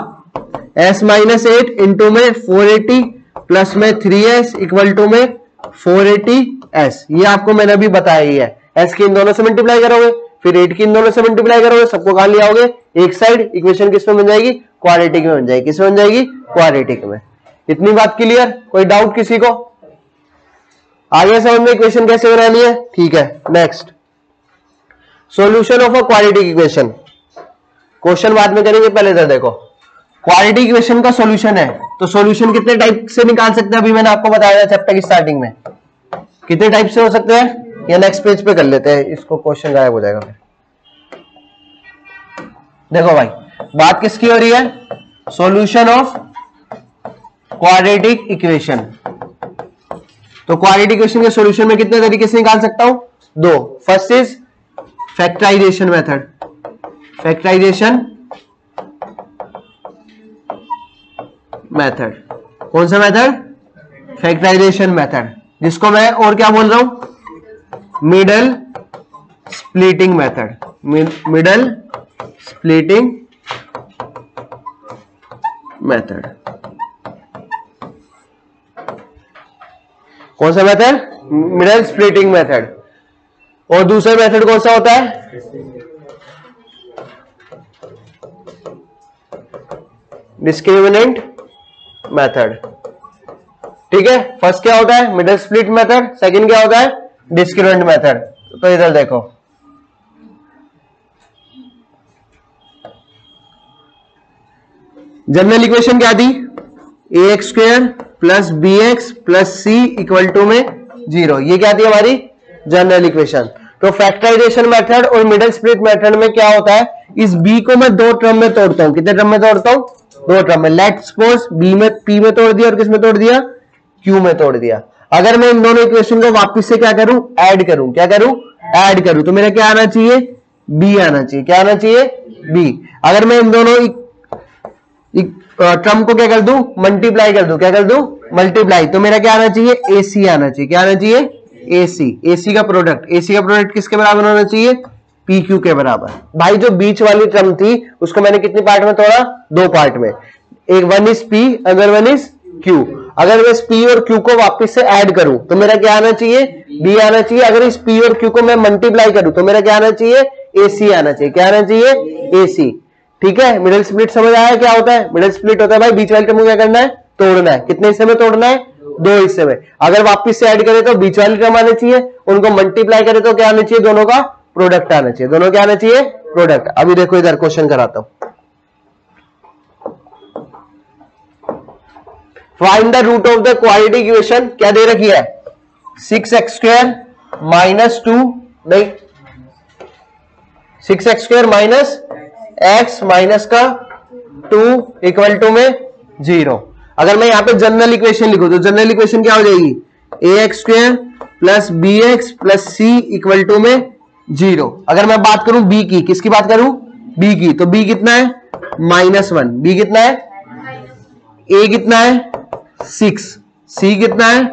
s माइनस 8 इंटू में 480 प्लस में 3s इक्वल टू में 480s, ये आपको मैंने अभी बताया ही है। s की इन दोनों से मल्टीप्लाई करोगे, फिर 8 की इन दोनों से मल्टीप्लाई करोगे, सबको कहां ले आओगे एक साइड, इक्वेशन किस में बन जाएगी क्वाड्रेटिक में बन जाएगी, किस में बन जाएगी क्वाड्रेटिक में। इतनी बात क्लियर, कोई डाउट किसी को, आगे समझ में इक्वेशन कैसे बनानी है। ठीक है, next solution of a quadratic equation, question बाद में करेंगे, पहले इधर देखो क्वाड्रेटिक इक्वेशन का सॉल्यूशन है, तो सॉल्यूशन कितने टाइप से निकाल सकते हैं, अभी मैंने आपको बताया था चैप्टर की स्टार्टिंग में, कितने टाइप से हो सकते हैं, या नेक्स्ट पेज पे कर लेते हैं इसको, क्वेश्चन गायब हो जाएगा फिर। देखो भाई बात किसकी हो रही है, सॉल्यूशन ऑफ क्वाड्रेटिक इक्वेशन, तो क्वाड्रेटिक इक्वेशन के सॉल्यूशन में कितने तरीके से निकाल सकता हूं, दो, first is factorisation method, factorisation method, कौन सा मेथड फैक्टराइजेशन मेथड, जिसको मैं और क्या बोल रहा हूं middle splitting method, middle splitting method. कौन सा मेथड मिडल स्प्लिटिंग मेथड, और दूसरा मेथड कौन सा होता है डिस्क्रिमिनेंट मेथड। ठीक है, फर्स्ट क्या होता है मिडल स्प्लिट मेथड, सेकंड क्या होता है डिस्क्रिमिनेंट मेथड। तो इधर देखो जनरल इक्वेशन क्या थी, ax square plus b x plus c equal to में 0, ये क्या थी हमारी जनरल इक्वेशन। तो फैक्टराइजेशन मेथड और मिडल स्प्लिट मेथड में क्या होता है, इस b को मैं दो टर्म में तोड़ता हूं, कितने टर्म में तोड़ता हूं, दो टर्म में। लेट्स सपोज b में p में तोड़ दिया और किस में तोड़ दिया q में तोड़ दिया। अगर मैं इन दोनों इक्वेशन को वापस से क्या करूं ऐड करूं, क्या करूं ऐड करूं, तो मेरा क्या आना चाहिए b आना चाहिए, क्या आना चाहिए b। अगर मैं इन दोनों टर्म को क्या कर दूं मल्टीप्लाई कर दूं, क्या कर दूं मल्टीप्लाई, तो मेरा क्या आना चाहिए AC आना चाहिए, क्या आना चाहिए AC, AC का प्रोडक्ट, AC का प्रोडक्ट किसके बराबर होना चाहिए PQ के बराबर। भाई जो बीच वाली टर्म थी उसको मैंने कितनी पार्ट में तोड़ा, दो पार्ट में, एक वन इज P अगर वन इज Q। अगर मैं इस P और Q को वापस से ऐड करूं तो मेरा क्या आना चाहिए B आना चाहिए। अगर इस P और Q को मैं मल्टीप्लाई करूं तो मेरा क्या आना चाहिए AC आना चाहिए, क्या आना चाहिए AC। ठीक है, मिडिल स्प्लिट समझ आया क्या होता है, मिडिल स्प्लिट होता है भाई बीच वाली टर्म को क्या करना है तोड़ना है, कितने हिस्से में तोड़ना है दो हिस्से में। अगर वापस से ऐड करें तो बीच वाली टर्म आनी चाहिए, उनको मल्टीप्लाई करें तो क्या आना चाहिए दोनों का प्रोडक्ट आना चाहिए, दोनों क्या आना चाहिए प्रोडक्ट। अभी देखो इधर क्वेश्चन कराता हूं, find the root of the quadratic equation, क्या दे रखी है 6x स्क्वायर माइनस 2 नहीं 6x square minus x minus का 2 इक्वल टू में 0। अगर मैं यहां पे जनरल इक्वेशन लिखूं तो जनरल इक्वेशन क्या हो जाएगी ax square plus bx plus c equal to में 0। अगर मैं बात करूं b की, किसकी बात करूं b की, तो b कितना है -1, b कितना है a कितना है 6, c कितना है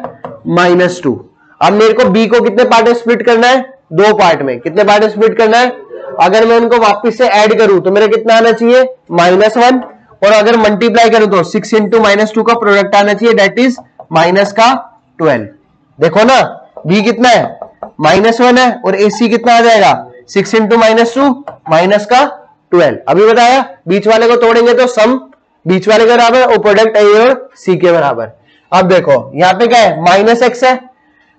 -2। अब मेरे को b को कितने पार्ट में स्प्लिट करना है, 2 पार्ट में। कितने पार्ट में स्प्लिट करना है, अगर मैं उनको वापस से ऐड करूं तो मेरा कितना आना चाहिए -1, और अगर मल्टीप्लाई करूं तो 6 इंटू -2 का प्रोडक्ट आना चाहिए, दैट इज -12। देखो ना b कितना है -1 है, और ac कितना आ जाएगा 6 इंटू -2 -12। अभी बताया बीच वाले को तोड़ेंगे तो सम बीच वाले के बराबर और प्रोडक्ट a और c के बराबर। अब देखो यहां पे क्या है -x है,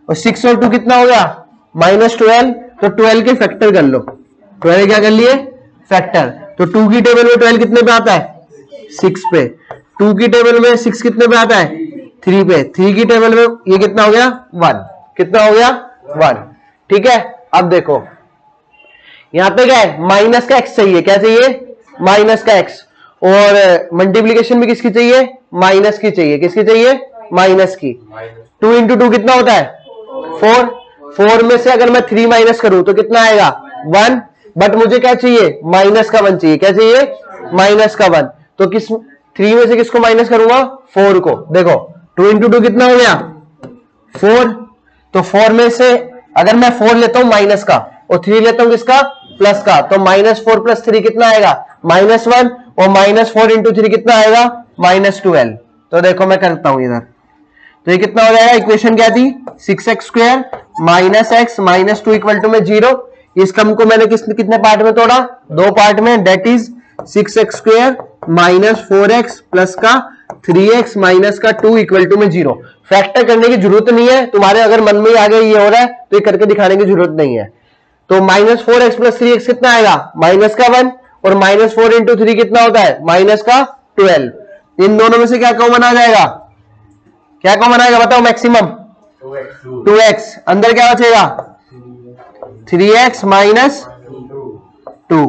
और 6 और 2 कितना हो गया -12, तो 12 के फैक्टर कर लो। 12 क्या कर लिए फैक्टर, तो 2 की टेबल में 12 कितने पे आता है 6 पे, 2 की टेबल में 6 कितने पे आता है 3 पे, 3 की टेबल में ये कितना हो गया 1, कितना हो गया 1। ठीक है, अब देखो यहां पे क्या है माइनस का x चाहिए, क्या चाहिए माइनस का x, और मल्टीप्लीकेशन भी किसकी चाहिए माइनस की चाहिए, किसकी चाहिए माइनस की। 2 इंटू 2 कितना होता है 4, 4 में से अगर मैं 3 माइनस करूं तो कितना आएगा 1, बट मुझे क्या चाहिए माइनस का 1 चाहिए, क्या चाहिए माइनस का 1। तो किस 3 में से किसको माइनस करूंगा 4 को। देखो 2 इंटू 2 कितना हो गया 4, तो 4 में से अगर मैं 4 लेता हूं माइनस का और 3 लेता हूं किसका प्लस का, तो -4 + 3 कितना आएगा -1, और -4 इंटू 3 कितना आएगा -12। तो देखो मैं करता हूं इधर, तो ये कितना हो जाएगा, इक्वेशन क्या थी 6x² -x -2 = 0। इस कम को मैंने कितने पार्ट में तोड़ा 2 पार्ट में, that is 6x² -4x plus का 3x माइनस का 2 = 0। फैक्टर करने की जरूरत नहीं है, तुम्हारे अगर मन में आ गया ये हो रहा है तो ये करके दिखाने की जरूरत नहीं है। तो -4x + 3x कितना आएगा -1, और -4 इंटू 3 कितना होता है -12। इन दोनों में से क्या कॉमन आ जाएगा, क्या कॉमन आएगा बताओ मैक्सिमम 2x, अंदर क्या बचेगा 3x - 2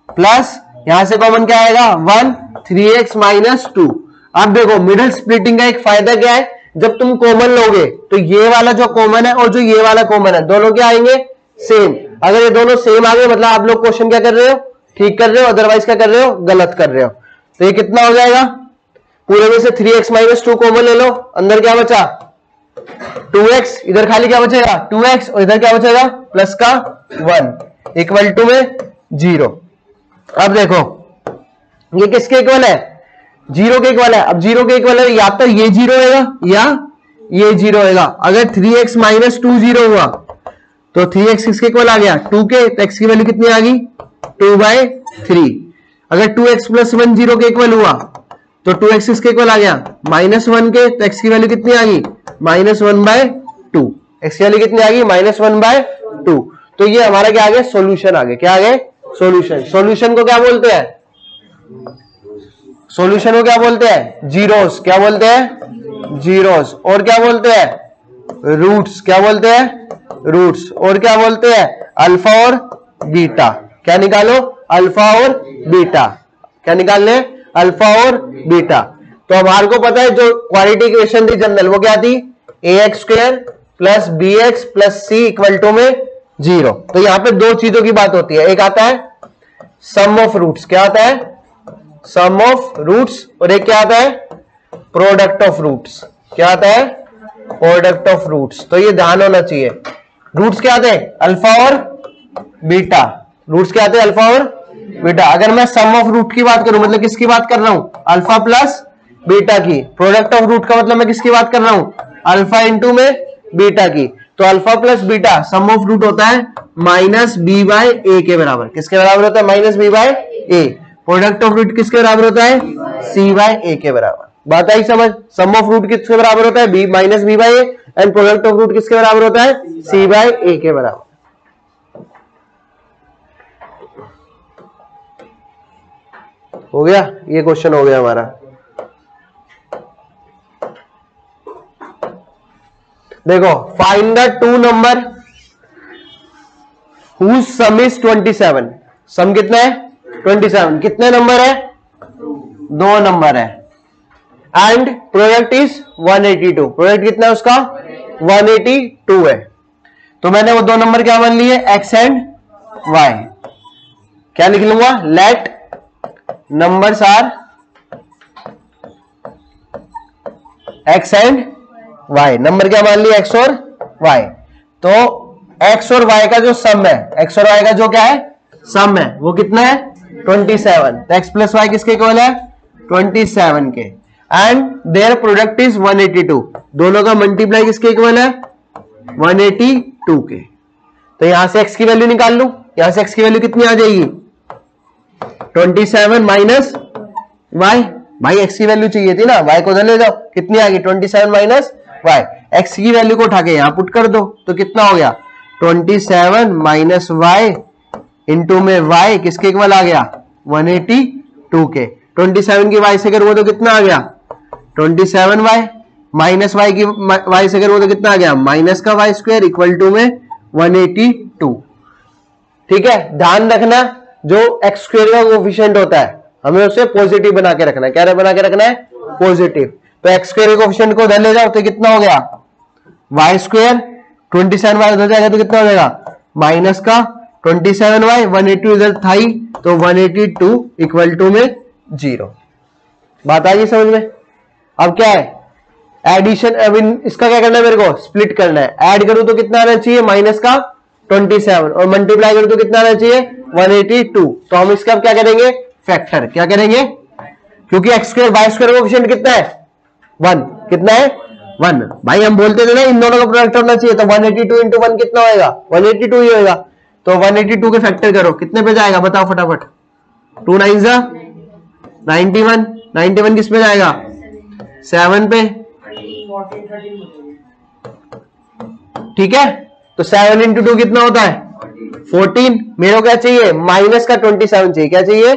प्लस यहां से कॉमन क्या आएगा 1, 3x - 2। अब देखो मिडिल स्प्लिटिंग का एक फायदा क्या है, जब तुम कॉमन लोगे तो ये वाला जो कॉमन है और जो ये वाला कॉमन है दोनों क्या आएंगे सेम। अगर ये दोनों सेम आ गए मतलब आप लोग क्वेश्चन क्या कर रहे हो ठीक कर रहे हो, अदरवाइज क्या कर रहे हो गलत कर रहे हो। तो ये कितना हो जाएगा, पूरे में से 3x - 2 कॉमन ले लो, अंदर क्या बचा 2x, इधर खाली क्या बचेगा 2x, और इधर क्या बचेगा प्लस का 1 = 0। अब देखो ये किसके इक्वल है 0 के इक्वल है। अब 0 के इक्वल है या तो ये 0 होगा या ये 0 होगा। अगर 3x - 2 0 हुआ तो 3x किसके इक्वल आ गया 2 के, तो x की वैल्यू कितनी आ गई 2/3। अगर 2x + 1 0 के इक्वल हुआ तो 2x किसके इक्वल आ गया -1 के, तो x की वैल्यू कितनी आ गई -1/2। x की वैल्यू कितनी आ गई -1/2। तो ये हमारा क्या आ गया सॉल्यूशन आ गया, क्या आ गया सॉल्यूशन। सॉल्यूशन को क्या बोलते हैं, सॉल्यूशन को क्या बोलते हैं जीरोस, क्या बोलते हैं जीरोस, और क्या बोलते हैं रूट्स, क्या बोलते हैं रूट्स, और क्या बोलते हैं अल्फा और बीटा। क्या निकालो अल्फा और बीटा, क्या निकालने अल्फा और बीटा। तो हमारे को पता है जो क्वालिटी इक्वेशन थी जनरल वो क्या थी ax² + bx + c = 0। तो यहां पे दो चीजों की बात होती है, एक आता है सम ऑफ रूट्स, क्या आता है सम ऑफ रूट्स, और एक क्या आता है प्रोडक्ट ऑफ रूट्स, क्या आता है प्रोडक्ट ऑफ रूट्स। तो ये ध्यान होना चाहिए। रूट्स क्या आते हैं अल्फा और बीटा, रूट्स क्या आते हैं अल्फा और बीटा। अगर मैं सम ऑफ रूट की बात करूं मतलब किसकी बात कर रहा हूं अल्फा प्लस बीटा की। प्रोडक्ट ऑफ रूट का मतलब मैं किसकी बात कर रहा हूं अल्फा इंटू में बीटा की। तो alpha plus beta sum of root होता है -b/a के बराबर। किसके बराबर होता है -b/a। प्रोडक्ट ऑफ रूट किसके बराबर होता है c/a के बराबर। बात आई समझ। सम ऑफ रूट किसके बराबर होता है -b/a and product of root किसके बराबर होता है c/a के बराबर। हो गया, ये क्वेश्चन हो गया हमारा। देखो find the 2 number whose sum is 27। Sum कितना है 27। कितने नंबर है 2 नंबर है एंड प्रोडक्ट इज 182। प्रोडक्ट कितना है उसका 182 है। तो मैंने वो 2 नंबर क्या मान लिए x एंड y। क्या लिख लूंगा let numbers are x and y, number क्या मान लिया, एक्स और वाई। तो एक्स और वाई का जो सम है, एक्स और वाई का जो क्या है सम है, वो कितना है 27। तो एक्स प्लस वाई किसके इक्वल है 27 के, एंड देयर प्रोडक्ट इज 182, दोनों का मल्टीप्लाई किसके इक्वल है 182 के। तो यहां से एक्स की वैल्यू निकाल लूं, यहां से एक्स की वैल्यू कितनी आ जाएगी 27 माइनस वाई, भाई एक्स की वैल्यू चाहिए थी ना, वाई को उधर ले जाओ, कितनी आ गई 27 माइनस वाई, एक्स की वैल्यू को उठा के यहां पुट कर दो, तो कितना हो गया 27 माइनस वाई इंटू में वाई किसके इक्वल आ गया 182 के। 27 की वाई से करो तो कितना आ गया 27 वाई, माइनस वाई की वाई से करो तो कितना आ गया माइनस का वाई स्क्वायर इक्वल टू में 182। ठीक है, ध्यान रखना जो एक्स स्क्वायर का कोफिशिएंट होता है हमें उसे पॉजिटिव बना के रखना है, क्या बना के रखना है पॉजिटिव। तो एक्स स्क्वायर के कोफिशिएंट को उधर ले जाओ तो कितना हो गया वाई स्क्वायर, 27 वाई उधर जाएगा तो कितना हो जाएगा माइनस का 27 वाई, 182 इधर था ही तो 182 इक्वल टू में 0। बात आ गई समझ में। अब क्या है एडिशन, अब इसका क्या करना है मेरे को स्प्लिट करना है, ऐड करूं तो कितना आना चाहिए माइनस का 27 और मल्टीप्लाई करूं तो कितना आना चाहिए 182। तो हम इसका क्या करेंगे फैक्टर, क्या करेंगे, क्योंकि एक्स स्क्वायर वाई स्क्वायर का कोएफिशिएंट कितना है 1, कितना है 1। भाई हम बोलते थे ना इन दोनों का प्रोडक्ट होना चाहिए, तो 182 इंटू 1 कितना होएगा 182 ही होएगा। तो 182 के फैक्टर करो, कितने पे जाएगा बताओ फटाफट, 2 9 जा 91, 91 किस पे जाएगा 7 पे, ठीक है। तो 7 इंटू 2 कितना होता है 14, मेरे को क्या चाहिए माइनस का 27 चाहिए, क्या चाहिए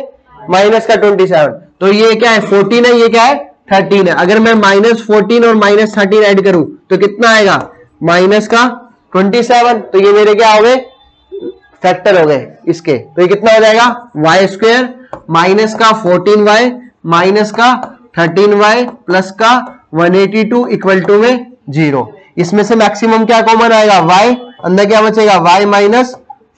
माइनस का 27। तो ये क्या है 14 है, ये क्या है 13 है। अगर मैं माइनस 14 और माइनस 13 ऐड करूं तो कितना आएगा माइनस का 27। तो ये मेरे क्या हो गए फैक्टर हो गए इसके, तो ये कितना हो जाएगा वाई स्क्वायर माइनस का 14y माइनस का 13y प्लस का 182 इक्वल टू में 0। इसमें से मैक्सिमम क्या कॉमन आएगा y, अंदर क्या बचेगा y माइनस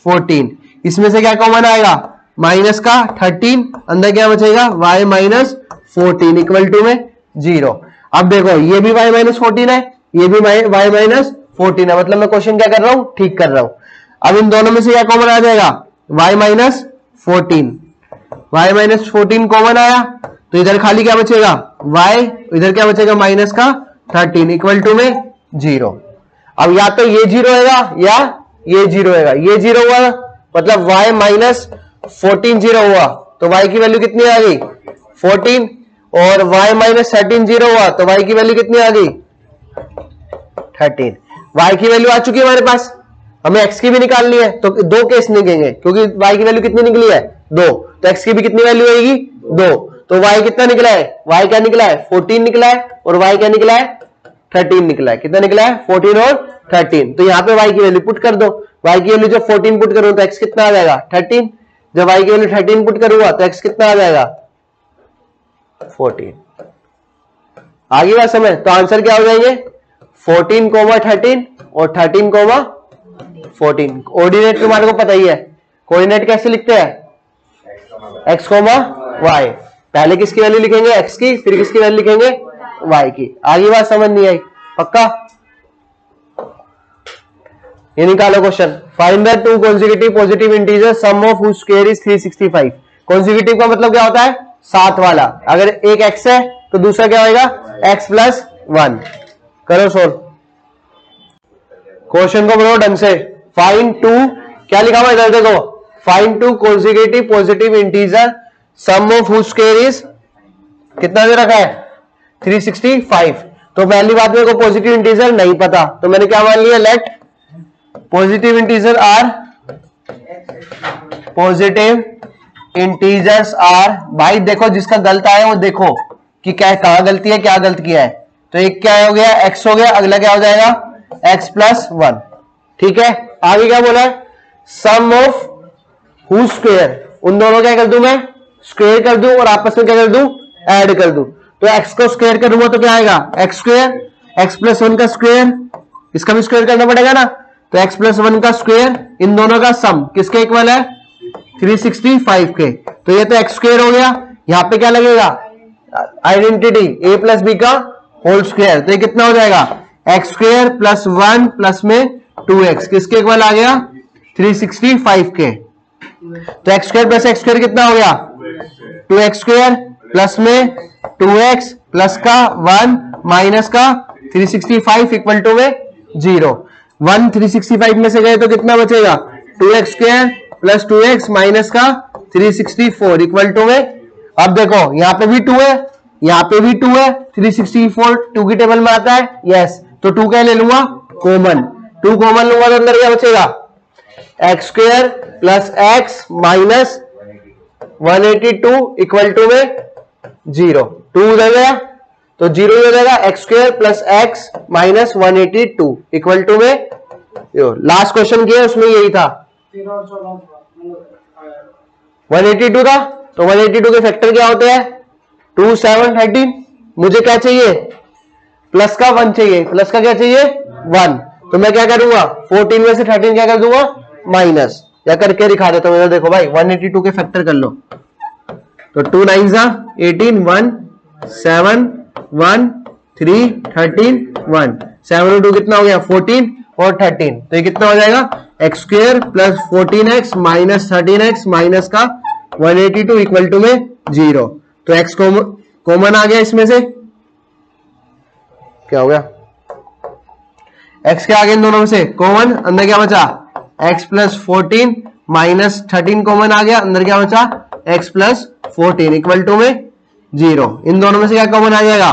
14, इसमें से क्या कॉमन आएगा माइनस का 13, अंदर क्या बचेगा y माइनस 14 इक्वल टू में 0। अब देखो ये भी y माइनस 14 है, ये भी y माइनस 14 है, मतलब मैं क्वेश्चन क्या कर रहा हूं ठीक कर रहा हूं। अब इन दोनों में से क्या कॉमन आ जाएगा y minus 14, y minus 14 common आया तो इधर खाली क्या बचेगा y, इधर क्या बचेगा माइनस का 13 इक्वल टू में 0। अब या तो ये 0 होगा या ये 0 होगा, ये 0 हुआ मतलब y माइनस 14 0 हुआ तो y की वैल्यू कितनी आ गई 14, और y माइनस 13 0 हुआ तो y की वैल्यू कितनी आ गई 13। y की वैल्यू आ चुकी है हमारे पास, हमें x की भी निकालनी है तो दो केस निकलेंगे क्योंकि y की वैल्यू कितनी निकली है 2, तो x की भी कितनी वैल्यू आएगी 2। तो y कितना निकला है, y क्या निकला है 14 निकला है और y क्या निकला है 13 निकला है, कितना निकला है 14 और 13। तो यहाँ पे y की वैल्यू पुट कर दो, y की वैल्यू जब 14 पुट करूं तो x कितना आ जाएगा 13, जब y की वैल्यू 13 पुट करूंगा तो x कितना आ जाएगा 14। आगे बात समझ, तो आंसर क्या हो जाएंगे 14, 13 और 13, 14। कोऑर्डिनेट तुम्हारे को पता ही है, कोऑर्डिनेट कैसे लिखते हैं x, y, पहले किसकी वैल्यू लिखेंगे x की, फिर किसकी वैल्यू लिखेंगे y की। आगे बात समझ नहीं आई पक्का। ये निकालो question, find the two consecutive positive integer sum of whose square is 365। Consecutive का मतलब क्या होता है साथ वाला, अगर एक x है तो दूसरा क्या होगा x प्लस 1। करो सोल्व, क्वेश्चन को बनाओ ढंग से। फाइंड टू, क्या लिखा हुआ इधर देखो, find two consecutive positive integer sum of whose square is, कितना दे रखा है 365। तो पहली बात मेरे को पॉजिटिव इंटीजर नहीं पता, तो मैंने क्या मान लिया let positive integer are, positive integers are. भाई देखो जिसका गलत आया वो देखो कि क्या कहां गलती है, क्या गलत किया है। तो एक क्या हो गया x हो गया, अगला क्या हो जाएगा x प्लस 1। ठीक है, आगे क्या बोला है सम ऑफ हुज स्क्वायर, उन दोनों क्या कर दूं मैं स्क्वायर कर दूं और आपस में क्या कर दूं ऐड कर दूं। तो x को स्क्वायर करूंगा तो क्या आएगा x स्क्वायर, x प्लस 1 का स्क्वायर, इसका भी स्क्वायर करना पड़ेगा ना, तो x प्लस 1 का स्क्वायर, इन दोनों का सम किसके इक्वल है 365 के। तो ये तो x स्क्वायर हो गया, यहां पे क्या लगेगा आइडेंटिटी a प्लस बी का होल स्क्वायर, तो ये कितना हो जाएगा एक्स स्क्वायर प्लस 1 प्लस में 2x, किसके इक्वल आ गया 365 के। तो x square plus x square कितना हो गया 2x स्क्वायर प्लस में 2x प्लस का 1 माइनस का 365 इक्वल टू में 0। 1 365 में से गए तो कितना बचेगा 2x square plus 2x minus का 364 इक्वल टू में, अब देखो यहां पे भी 2 है, यहां पे भी 2 है, 364 2 की टेबल में आता है, यस, तो 2 क्या ले लूंगा कॉमन, 2 कॉमन लूंगा तो अंदर क्या बचेगा x square plus x minus 182 equal to में 0। 2 उधर गया तो 0 हो जाएगा, x square plus x minus 182 equal to में, लास्ट क्वेश्चन किया उसमें यही था 182 था, तो 182 के फैक्टर क्या होते हैं 2 7 13, मुझे क्या चाहिए प्लस का 1 चाहिए, प्लस का क्या चाहिए 1, तो मैं क्या करूंगा 14 में से 13 क्या कर दूंगा माइनस, या करके दिखा देता हूं, देखो भाई 182 के फैक्टर कर लो, तो 2 9 18 1 7 1 3 13 1 7 और 2 कितना हो गया 14 और 13, तो ये कितना हो जाएगा x square plus 14x minus 13x minus का 182 इक्वल टू में 0। तो x कॉमन आ गया इसमें से, क्या हो गया x के आगे इन दोनों में से कॉमन, अंदर क्या बचा x प्लस 14 माइनस 13 कॉमन आ गया, अंदर क्या बचा x प्लस 14 इक्वल टू में 0। इन दोनों में से क्या कॉमन आ जाएगा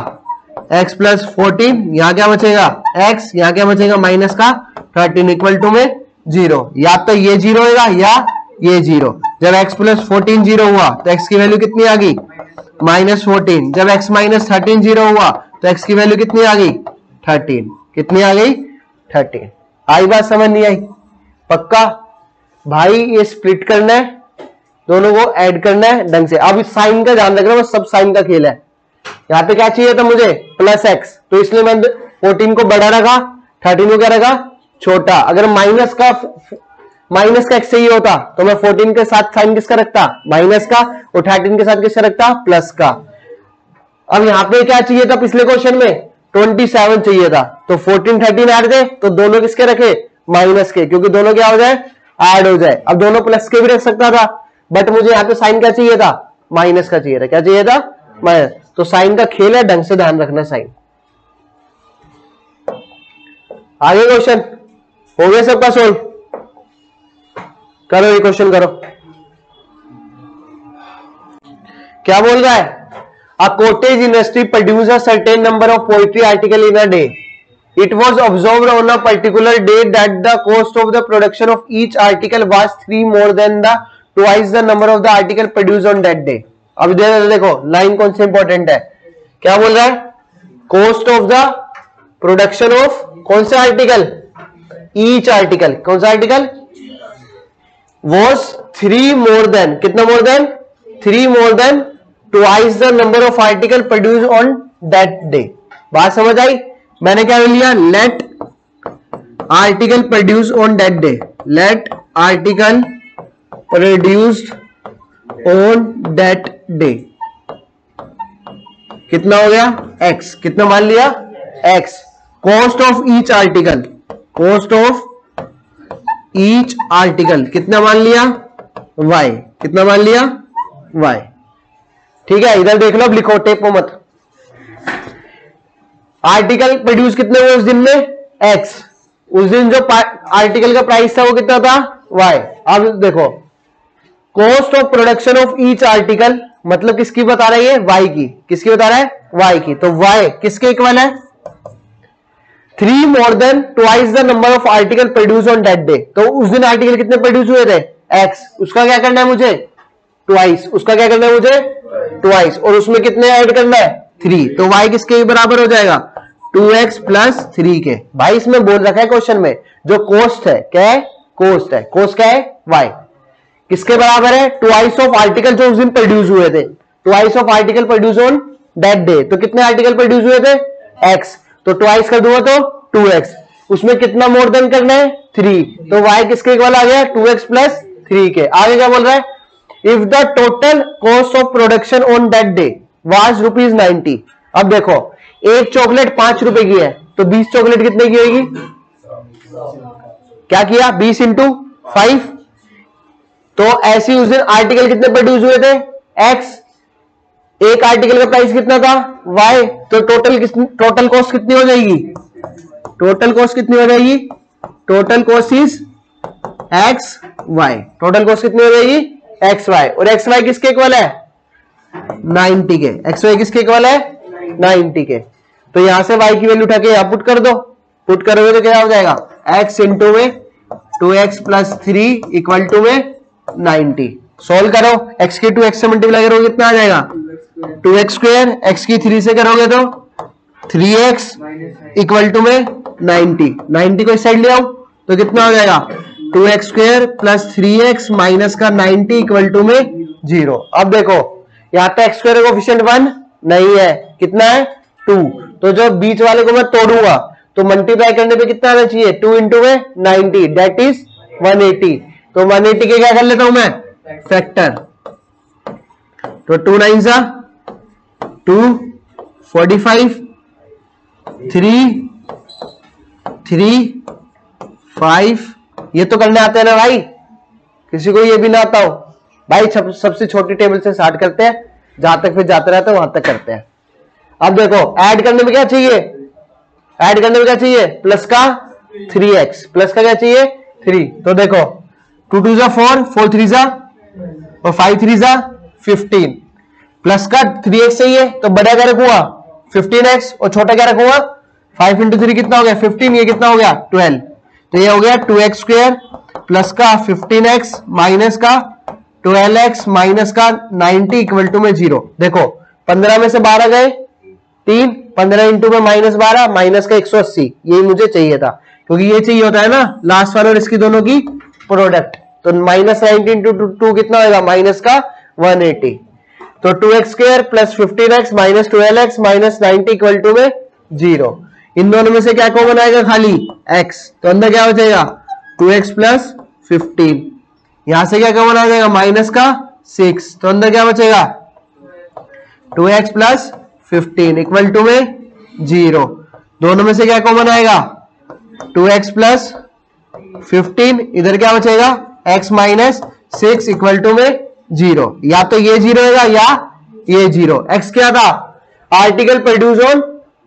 x प्लस 14, यहां क्या बचेगा x, यहां क्या बचेगा माइनस का 13 इक्वल टू में 0, या तो ये 0 होगा या ये 0। जब x प्लस 14 0 हुआ तो x की वैल्यू कितनी आ गई माइनस 14, जब x माइनस 13 0 हुआ तो x की वैल्यू कितनी आ गई 13, कितनी आ गई 13। आई बात समझ नहीं आई पक्का भाई, ये स्प्लिट करना है, दोनों को ऐड करना है ढंग से। अब इस साइन का ध्यान रखना, वो सब साइन का खेल है। यहां पे क्या चाहिए था मुझे प्लस एक्स, तो इसलिए मैं 14 को बड़ा रखा, 13 को क्या रखा छोटा। अगर माइनस का एक्स चाहिए होता तो मैं 14 के साथ साइन किसका रखता माइनस का, और 13 के साथ किसका रखता प्लस का। अब यहां पे क्या चाहिए था पिछले क्वेश्चन में 27 चाहिए था, तो 14 13 ऐड थे तो दोनों किसके रखे माइनस के, क्योंकि दोनों क्या हो जाए ऐड हो जाए। अब दोनों प्लस के भी रख सकता था, बट मुझे यहाँ पे साइन क्या चाहिए था माइनस का चाहिए था। क्या चाहिए था माइनस, तो साइन का खेल है, ढंग से ध्यान रखना साइन। आगे क्वेश्चन हो गया सबका सोल्व, करो ये क्वेश्चन करो। क्या बोल रहा है, a cottage industry produce a certain number of poetry article in a day. It was observed on a particular day that the cost of the production of each article was 3 more than the twice the number of the article produced on that day. अब देखो line कौन सी important है, क्या बोल रहा है cost of the production of कौन सा आर्टिकल ईच आर्टिकल, कौन सा आर्टिकल was 3 more than, कितना more than 3 more than twice the number of article produced on that day। बात समझ आई, मैंने क्या लिया let article produce on that day, let article produced on that day कितना हो गया x, कितना मान लिया x। Cost of each article, cost of each article कितना मान लिया y, कितना मान लिया y। ठीक है, इधर देख लो, अब लिखो टेप को मत। आर्टिकल प्रोड्यूस कितने हुए उस दिन में x, उस दिन जो आर्टिकल का प्राइस था वो कितना था y। अब देखो cost of production of each article मतलब किसकी बता रहा है ये y की, किसकी बता रहा है y की, तो y किसके इक्वल है 3 more than twice the number of article produced on that day। तो उस दिन आर्टिकल कितने प्रोड्यूस हुए थे x, उसका क्या करना है मुझे ट्वाइस, उसका क्या करना है मुझे ट्वाइस, और उसमें कितने ऐड करना है 3, तो y किसके बराबर हो जाएगा 2x प्लस 3 के। भाई इसमें बोल रखा है क्वेश्चन में जो कॉस्ट है, क्या है कॉस्ट है, कॉस्ट क्या है y, किसके बराबर है ट्वाइस ऑफ आर्टिकल जो उस दिन प्रोड्यूस हुए थे, twice of article produce on that day. तो कितने आर्टिकल प्रोड्यूस हुए थे x, तो ट्वाइस कर दूंगा तो 2x, उसमें कितना मोर देन करना है 3, तो y किसके इक्वल आ गया 2x प्लस 3 के। आगे क्या बोल रहा है if the total cost of production on that day was ₹90। अब देखो एक चॉकलेट 5 रुपए की है, तो 20 चॉकलेट कितने की होगी? क्या किया? 20 इंटू 5। तो ऐसे उस दिन आर्टिकल कितने प्रोड्यूस हुए थे? X। एक आर्टिकल का प्राइस कितना था? Y। तो टोटल कॉस्ट कितनी हो जाएगी? टोटल कॉस्ट कितनी हो जाएगी? Total cost is XY। Total cost कितनी हो जाएगी? XY। और XY किसके इक्वल है? 90 के। XY किसके इक्वल है? 90 के। तो यहां से Y की वैल्यू उठा के यहां पुट कर दो। पुट करोगे तो क्या हो जाएगा? X इंटू में 2x प्लस 3 इक्वल टू में 90। सोल्व करो, x की 2x से मल्टीप्लाई करोगे कितना आ जाएगा? 2x square. x की 3 से करोगे तो 3x इक्वल टू में 90। 90 को इस साइड ले आओ तो कितना हो जाएगा? 2x square plus 3x minus का 90 इक्वल टू में 0। अब देखो यहां पे x स्क्वायर कोफिशिएंट 1 नहीं है, कितना है? 2। तो जो बीच वाले को मैं तोड़ूंगा तो मल्टीप्लाई करने पे कितना आना चाहिए? 2 इंटू में 90 दैट इज 180। तो 180 के क्या कर लेता हूं मैं? फैक्टर। तो 2 9 सा 2, 45, 3, 5। ये तो करने आते हैं ना भाई? किसी को ये भी ना आता हो भाई? सबसे छोटी टेबल से स्टार्ट करते हैं, जहां तक फिर जाते रहते हैं वहां तक करते हैं। अब देखो ऐड करने में क्या चाहिए? ऐड करने में क्या चाहिए? प्लस का 3x। प्लस का क्या चाहिए? 3। तो देखो 2 2 4, 4 3 और 5 3 15। प्लस का 3x चाहिए तो बड़ा क्या रखूंगा? 15x। और छोटा क्या रखूंगा? 5 इंटू 3 कितना हो गया? 15। ये कितना हो गया? 12। तो ये हो गया 2x स्क्वायर प्लस का 15x माइनस का 12x माइनस का 90 इक्वल टू में 0। देखो 15 में से 12 गए 3, 15 इंटू में माइनस 12 माइनस का 180। यही मुझे चाहिए था, क्योंकि ये चाहिए होता है ना लास्ट वाले और इसकी दोनों की प्रोडक्ट। तो माइनस 90 इंटू 2 कितना होगा? माइनस का 180। तो 2x square plus 15x minus 12x minus 90 equal to में 0। इन दोनों में से क्या कॉमन आएगा? खाली x। तो अंदर क्या हो जाएगा? 2x plus 15। यहां से क्या कॉमन आ जाएगा? माइनस का 6। तो अंदर क्या बचेगा? 2x प्लस 15 इक्वल टू में 0। दोनों में से क्या कॉमन आएगा? 2x plus 15। इधर क्या बचेगा? x माइनस 6 इक्वल टू में 0। या तो ये 0 होगा या ये 0। x क्या था? Article produce on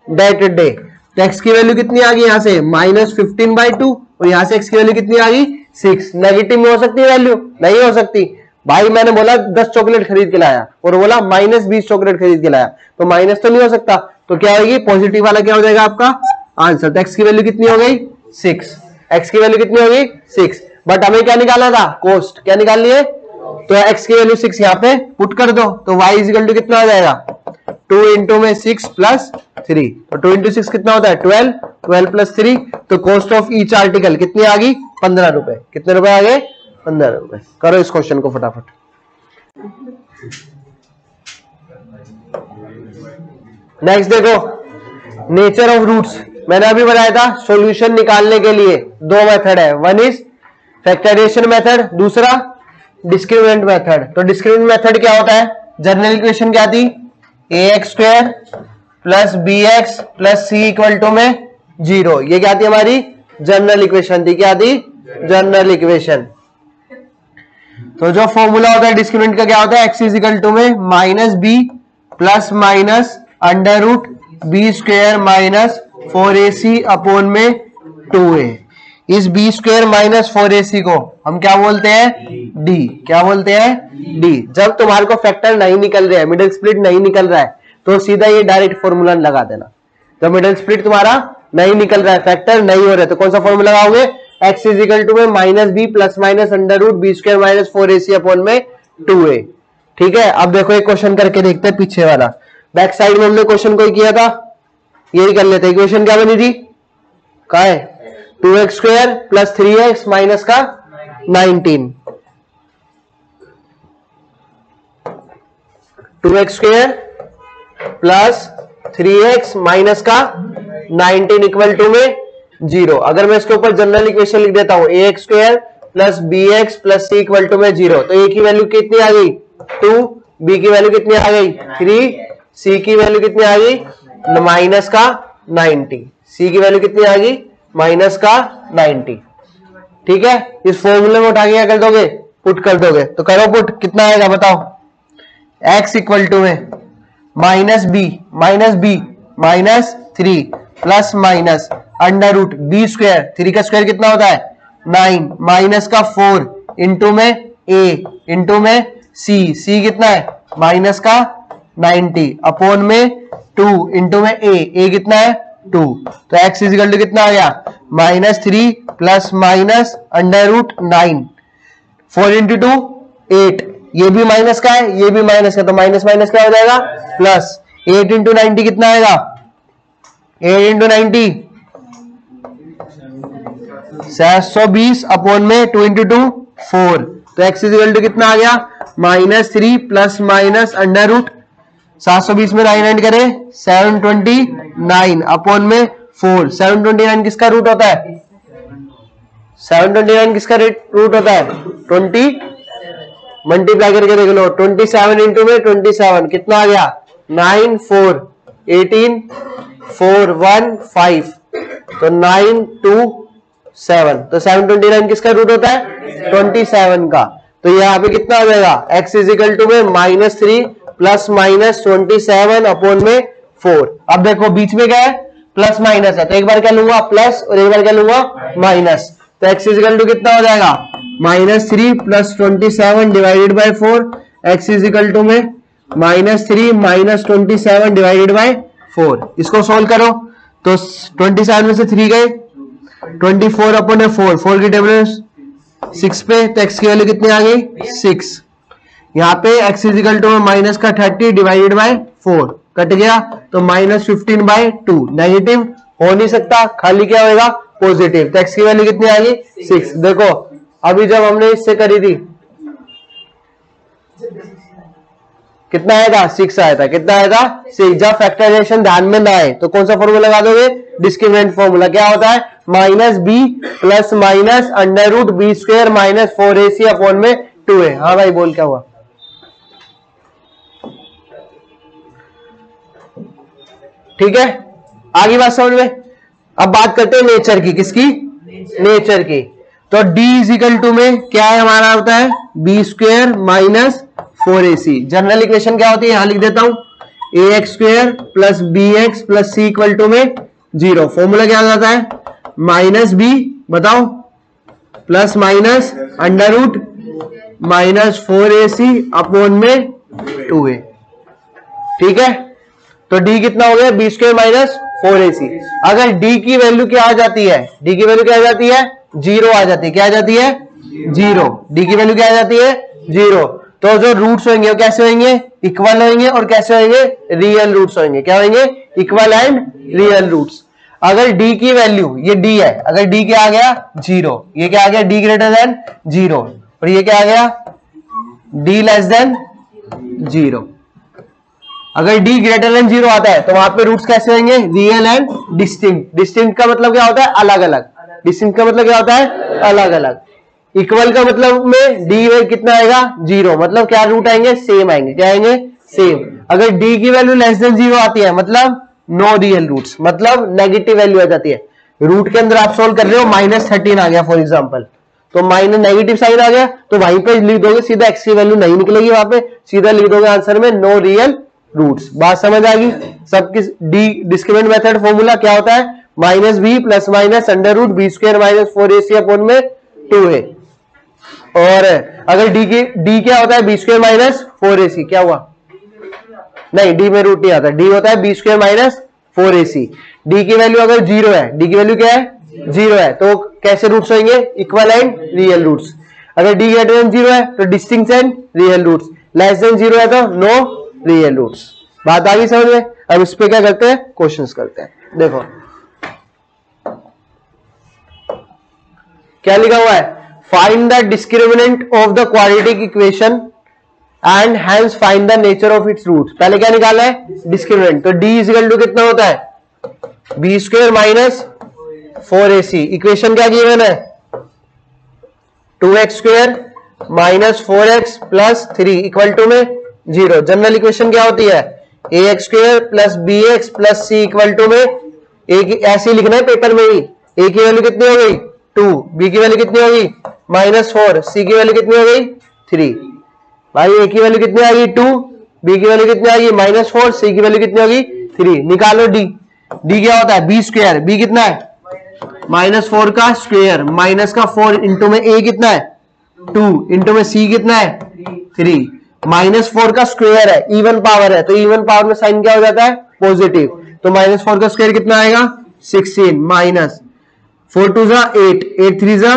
that day. तो x की वैल्यू कितनी आ गई? यहां से -15/2 और यहां से x की वैल्यू कितनी आ गई? 6। नेगेटिव में हो सकती है वैल्यू? नहीं हो सकती भाई। मैंने बोला 10 चॉकलेट खरीद के लाया और बोला -20 चॉकलेट खरीद के लाया, तो माइनस तो नहीं हो सकता। तो क्या होगी? पॉजिटिव वाला क्या हो जाएगा आपका आंसर। तो x की वैल्यू कितनी हो गई? 6। x की वैल्यू कितनी हो गई? 6। बट हमें क्या निकालना था? कॉस्ट। क्या निकालनी है? तो x की वैल्यू 6 यहाँ पे पुट कर दो। तो y इक्वल टू कितना आ जाएगा? 2 इंटू में 6 प्लस 3। तो 2 इंटू 6 कितना होता है? 12। 12 प्लस 3। तो कॉस्ट ऑफ ईच आर्टिकल कितनी आ गई? 15 रुपए। कितने रुपए आ गए? 15 रुपए। करो इस क्वेश्चन को फटाफट। नेक्स्ट देखो नेचर ऑफ रूट्स। मैंने अभी बताया था सॉल्यूशन निकालने के लिए 2 मेथड है। वन इज फैक्टराइजेशन मेथड, दूसरा डिस्क्रिमिनेंट मेथड। तो डिस्क्रिमिनेंट मेथड क्या होता है? जनरल इक्वेशन क्या थी? ax square plus bx plus c equal to में 0। ये क्या थी? हमारी जनरल इक्वेशन थी। क्या थी? General equation. तो जो फॉर्मूला होता है डिस्क्रिमिनेंट का क्या होता है? x इज इक्वल टू में -b plus minus under root b square minus 4ac upon में 2a। इस b स्क्वायर माइनस 4ac को हम क्या बोलते हैं? d। क्या बोलते हैं? d। जब तुम्हारे को फैक्टर नहीं निकल रहा है, मिडिल स्प्लिट नहीं निकल रहा है, तो सीधा ये डायरेक्ट फॉर्मूला लगा देना। जब मिडिल स्प्लिट तुम्हारा नहीं निकल रहा है, फैक्टर नहीं हो रहे, तो कौन सा फॉर्मूला लगाओगे? x इज इक्वल टू में -b plus minus under root b square minus 4ac upon में 2a। ठीक है। अब देखो एक क्वेश्चन करके देखते हैं पीछे वाला। बैक साइड में हमने क्वेश्चन को किया था, यही कर लेते हैं। इक्वेशन क्या बनी थी? क्या है? 2x square plus 3x minus का 19। 2x square plus 3x minus का 19 इक्वल टू में 0। अगर मैं इसके ऊपर जनरल इक्वेशन लिख देता हूं ax square plus bx plus c equal to में 0, तो a की वैल्यू कितनी आ गई? 2, b की वैल्यू कितनी आ गई? 3, c की वैल्यू कितनी आ गई? माइनस का 90, सी की वैल्यू कितनी आ गई माइनस का 90। ठीक है, इस फॉर्मूले में उठा के क्या कर दोगे पुट कर दोगे, तो करो पुट, कितना आएगा बताओ। x इक्वल टू में minus b minus 3 plus minus under root b square, 3 का स्क्वायर कितना होता है 9 माइनस का 4 इंटू में a इंटू में c कितना है माइनस का 90 अपॉन में 2 इंटू में a कितना है 2, तो x इज इक्वल टू कितना आ गया -3 plus minus under root 9, 4 into 2 8, ये भी माइनस का है ये भी माइनस का, तो माइनस माइनस क्या हो जाएगा प्लस, 8 इंटू 90 कितना आएगा 8 इंटू 90 720 अपॉन में 2 इंटू 2 4, तो x इज इक्वल टू कितना आ गया -3 प्लस माइनस अंडर रूट 720 में 9 ऐड करें 729 अपॉन में 4, 729 किसका रूट होता है 729 किसका रूट होता है 20, मल्टीप्लाई करके देख लो 27 इंटू में 27 कितना आ गया 9 4 18 4 1 5, तो 9 2 7, तो 729 किसका रूट होता है 27 का, तो यहाँ पे कितना आ जाएगा x इज इक्वल टू में -3 प्लस माइनस 27 अपॉन में 4। अब देखो बीच में क्या है प्लस माइनस है, तो एक बार क्या लूंगा प्लस और एक बार क्या लूंगा माइनस, तो x इज इक्वल टू कितना हो जाएगा -3 plus 27 divided by 4, x is equal to में -3 माइनस 27 डिवाइडेड बाय 4। इसको सोल्व करो तो 27 में से 3 गए 24 अपॉन 4 की टेबल 6 पे, तो x की वैल्यू कितनी आ गई 6। यहाँ पे x is equal to minus का 30 डिवाइडेड बाय 4 कट गया, तो -15 बाय 2, नेगेटिव हो नहीं सकता, खाली क्या होगा पॉजिटिव, तो x की वैल्यू कितनी आ गई 6। देखो अभी जब हमने इससे करी थी कितना आया था 6 आया था, कितना आया था 6। जब फैक्टराइजेशन ध्यान में ना आए तो कौन सा फॉर्मूला लगा दोगे डिस्क्रिमिनेंट फॉर्मूला, क्या होता है -b plus minus under root b square minus 4ac upon में 2a। हाँ भाई बोल क्या हुआ, ठीक है आगे बात समझ में। अब बात करते हैं नेचर की, किसकी नेचर की, तो d इज इक्वल टू में क्या है हमारा होता है b square minus 4ac। General equation क्या होती है यहां लिख देता हूं ax square plus bx plus c equal to में 0। फॉर्मूला क्या आता है -b बताओ plus minus under root -4ac upon में 2a। ठीक है, तो d कितना हो गया बी स्क्वायर माइनस 4ac। अगर d की वैल्यू क्या आ जाती है, d की वैल्यू क्या आ जाती है 0 आ जाती है, क्या आ जाती है 0, d की वैल्यू क्या आ जाती है 0, तो जो रूट्स होंगे वो कैसे होंगे इक्वल होंगे और कैसे होंगे रियल रूट्स होंगे, क्या होंगे इक्वल एंड रियल रूट्स। अगर d की वैल्यू ये d है, अगर d क्या आ गया 0, ये क्या आ गया d ग्रेटर देन 0 और ये क्या आ गया d लेस देन 0। अगर d ग्रेटर देन 0 आता है तो वहां पे रूट्स कैसे होंगे रियल एंड डिस्टिंक्ट। डिस्टिंक्ट का मतलब क्या होता है अलग अलग, डिस्टिंक्ट का मतलब क्या होता है अलग अलग। इक्वल का मतलब में d में कितना आएगा 0, मतलब क्या रूट आएंगे सेम आएंगे, क्या आएंगे सेम। अगर d की वैल्यू लेस देन 0 आती है मतलब नो रियल रूट्स, मतलब नेगेटिव वैल्यू आ जाती है। रूट के अंदर आप सोल्व कर रहे हो -13 आ गया फॉर एग्जांपल, तो माइनस नेगेटिव साइन आ गया, तो वहीं पे लिख दोगे सीधा x की वैल्यू नहीं निकलेगी, वहां पे सीधा लिख दोगे आंसर में नो रियल रूट्स। बात समझ आ गई सबकी। डी डिस्क्रिमिनेंट मेथड फॉर्मूला क्या होता है -b plus minus under root b square minus 4ac upon में 2a। और अगर d क्या होता है बी स्क्वायर माइनस 4ac, क्या हुआ नहीं d में रूट नहीं आता, d होता है b square minus 4ac। d की वैल्यू अगर 0 है, d की वैल्यू क्या है 0 है, तो कैसे रूट्स होंगे इक्वल एंड रियल रूट्स। अगर d ग्रेटर देन 0 है तो distinct and real roots, less than 0 है तो नो रियल रूट्स। बात आ गई समझ में। अब इस पे क्या करते हैं क्वेश्चंस करते हैं। देखो क्या लिखा हुआ है find the discriminant of the quadratic equation and hence find the nature of its roots. पहले क्या निकाला है डिस्क्रिमिनेंट, तो d इज इक्वल टू कितना होता है b square minus 4ac। Equation क्या गिवन है 2x square minus 4x plus 3 equal to में 0। जनरल इक्वेशन क्या होती है a x square plus b x plus c equal to में ऐसे ही लिखना है पेपर में ही। ए की वैल्यू कितनी हो गई 2, बी की वैल्यू कितनी होगी -4, सी की वैल्यू कितनी हो गई 3। भाई ए की वैल्यू कितनी आ गई 2, बी की वैल्यू कितनी आ गई -4, सी की वैल्यू कितनी होगी 3। निकालो डी। डी क्या होता है बी स्क्वायर, बी कितना है -4 का स्क्वायर माइनस का 4 इंटू में ए कितना है 2 इंटू में सी कितना है 3। -4 का स्क्वायर है, इवन पावर है, तो इवन पावर में साइन क्या हो जाता है पॉजिटिव, तो -4 का स्क्वायर कितना आएगा 16 माइनस 4 2 जा 8, 8 3 जा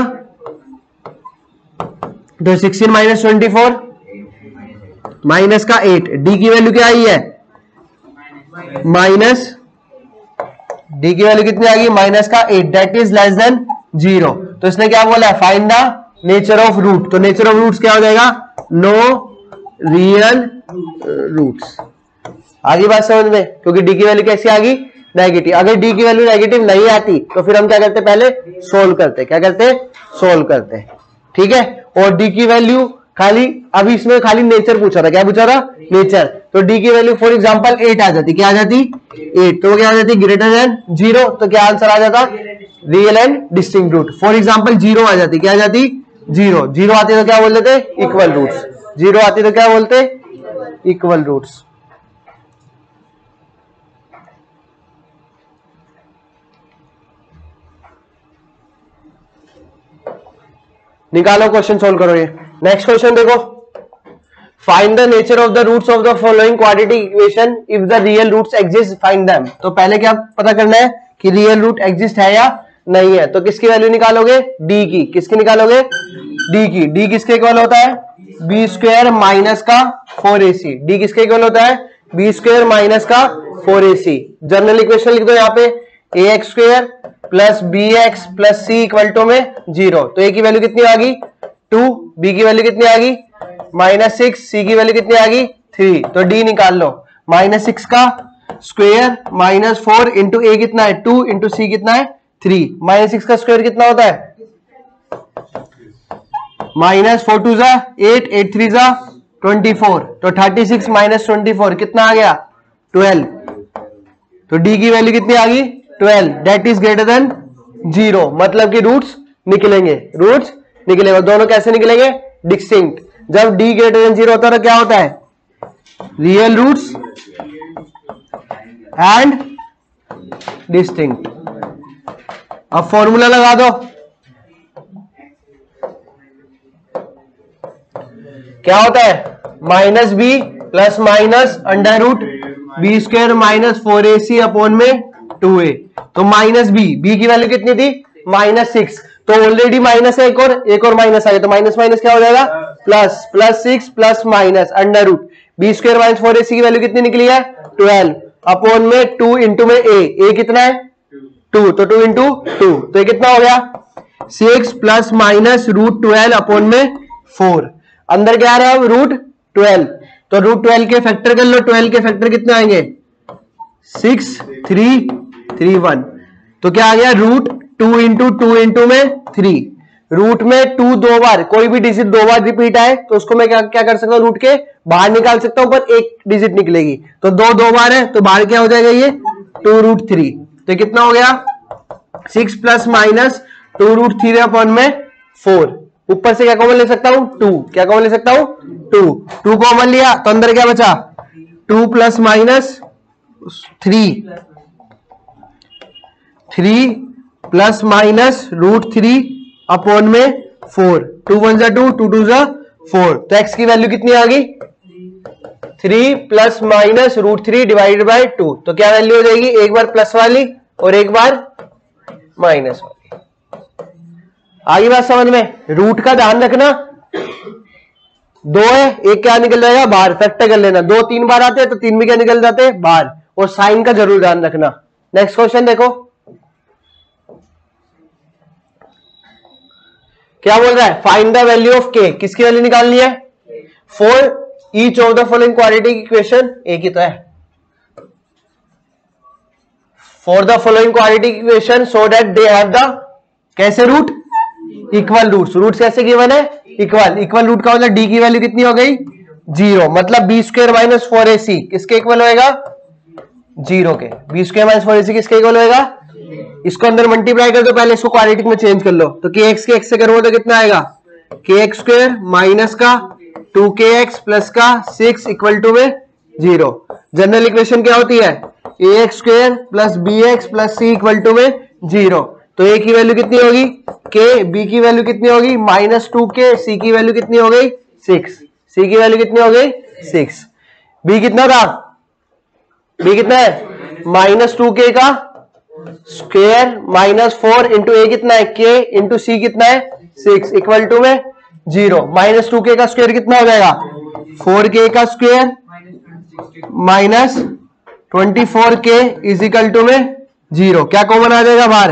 तो 16 माइनस 24 माइनस का 8। डी की वैल्यू क्या आई है माइनस, डी की वैल्यू कितनी आ गई माइनस का 8, दैट इज लेस देन 0। तो इसने क्या बोला है find the nature of root, तो नेचर ऑफ रूट्स क्या हो जाएगा नो रियल रूट्स। आगे बात समझ में, क्योंकि डी की वैल्यू कैसी आ गई नेगेटिव। अगर डी की वैल्यू नेगेटिव नहीं आती तो फिर हम क्या करते पहले सोल्व करते, क्या करते सोल्व करते, ठीक है। और डी की वैल्यू खाली, अभी इसमें खाली नेचर पूछा था, क्या पूछा था नेचर, तो डी की वैल्यू फॉर एग्जांपल 8 आ जाती, क्या आ जाती 8, तो क्या आ जाती ग्रेटर देन 0, तो क्या आंसर आ जाता real and distinct root. For example 0 आ जाती, क्या आ जाती 0, 0 आती तो क्या बोल देते इक्वल रूट्स, 0 आती तो क्या बोलते इक्वल रूट्स। निकालो क्वेश्चन सोल्व करो ये। नेक्स्ट क्वेश्चन देखो, find the nature of the roots of the following quadratic equation if the real roots exist find them. तो पहले क्या पता करना है कि रियल रूट एग्जिस्ट है या नहीं है, तो किसकी वैल्यू निकालोगे डी की, किसकी निकालोगे डी की। डी किसके इक्वल होता है बी स्क्वायर माइनस का 4ac, डी किसके इक्वल होता है बी स्क्वायर माइनस का 4ac। जनरल इक्वेशन लिख दो यहाँ पे a x square plus b x plus c equal to में 0, तो ए की वैल्यू कितनी आ गई 2, बी की वैल्यू कितनी आ गई -6, सी की वैल्यू कितनी आ गई 3, तो डी निकाल लो। -6 का स्क्वायर -4 इंटू ए कितना है 2 इंटू सी कितना है 3, -6 का स्क्वायर कितना होता है -4 2 जा 8, 8 3 जा 24, तो 36 माइनस 24 कितना आ गया 12, तो डी की वैल्यू कितनी आ गई 12, दैट इज ग्रेटर देन 0, मतलब कि रूट्स निकलेंगे, रूट्स निकलेंगे। दोनों कैसे निकलेंगे डिस्टिंक्ट। जब डी ग्रेटर देन 0 होता है तो क्या होता है रियल रूट्स एंड डिस्टिंक्ट। अब फॉर्मूला लगा दो, क्या होता है -b plus minus under root b square minus 4ac upon में 2a, तो -b की वैल्यू कितनी थी -6, तो ऑलरेडी माइनस है, एक और माइनस आ गया, तो माइनस माइनस क्या हो जाएगा plus 6 plus minus under root b square minus 4ac की वैल्यू कितनी निकली है 12 अपॉन में 2 इंटू में ए कितना है 2, तो 2 इंटू 2, तो ये कितना हो गया 6 प्लस माइनस √12 अपॉन में 4, अंदर क्या आ रहा है √12, तो √12 के फैक्टर कर लो, 12 के फैक्टर कितने आएंगे 6 3 3 1, तो क्या आ गया √2 इंटू 2 इंटू में 3, रूट में 2 दो बार, कोई भी डिजिट 2 बार रिपीट आए तो उसको मैं क्या कर सकता हूं रूट के बाहर निकाल सकता हूं, पर एक डिजिट निकलेगी, तो 2 बार है तो बाहर क्या हो जाएगा ये 2√3, तो कितना हो गया 6 प्लस माइनस 2√3 अपॉन में 4, ऊपर से क्या कॉमन ले सकता हूं 2, क्या कॉमन ले सकता हूं 2 कॉमन लिया तो अंदर क्या बचा 2 plus minus 3 plus minus √3 upon में 4, 2 1 जा 2 2 2 जा 4, तो x की वैल्यू कितनी आ गई 3 प्लस माइनस √3 डिवाइडेड बाय 2, तो क्या वैल्यू हो जाएगी, एक बार प्लस वाली और एक बार माइनस वाली। आगे बात समझ में, रूट का ध्यान रखना, 2 है, एक क्या निकल जाएगा बाहर, फैक्टर कर लेना, 2 3 बार आते हैं तो 3 भी क्या निकल जाते हैं बाहर, और साइन का जरूर ध्यान रखना। नेक्स्ट क्वेश्चन देखो क्या बोल रहा है, find the value of k, किसकी वैल्यू निकालनी है for each of the following quadratic equation, एक ही तो है, for the following quadratic equation so that they have the कैसे रूट इक्वल रूट्स, रूट्स कैसे गिवन है इक्वल रूट का मतलब d की वैल्यू कितनी हो गई 0, मतलब बी स्क्वायर माइनस 4ac किसके इक्वल होएगा? 0 के। बी स्क्वायर माइनस 4ac किसके इक्वल होएगा? इसको अंदर मल्टीप्लाई कर दो, पहले इसको क्वाड्रेटिक में चेंज कर लो, तो kx के x से करो तो कितना आएगा? kx स्क्वायर माइनस का 2kx प्लस का 6 इक्वल टू में 0। जनरल इक्वेशन क्या होती है? ax square plus bx plus c equal to में 0। तो a की वैल्यू कितनी होगी? k, b की वैल्यू कितनी होगी? -2k, c की वैल्यू कितनी हो गई? 6, c की वैल्यू कितनी हो गई? 6। b कितना था? b कितना है? -2k का स्क्वायर -4 इंटू a कितना है? k इंटू c कितना है? 6 इक्वल टू में 0। -2k का स्क्वायर कितना हो जाएगा? 4k का square -24k is equal to में 0। क्या कॉमन आ जाएगा बाहर?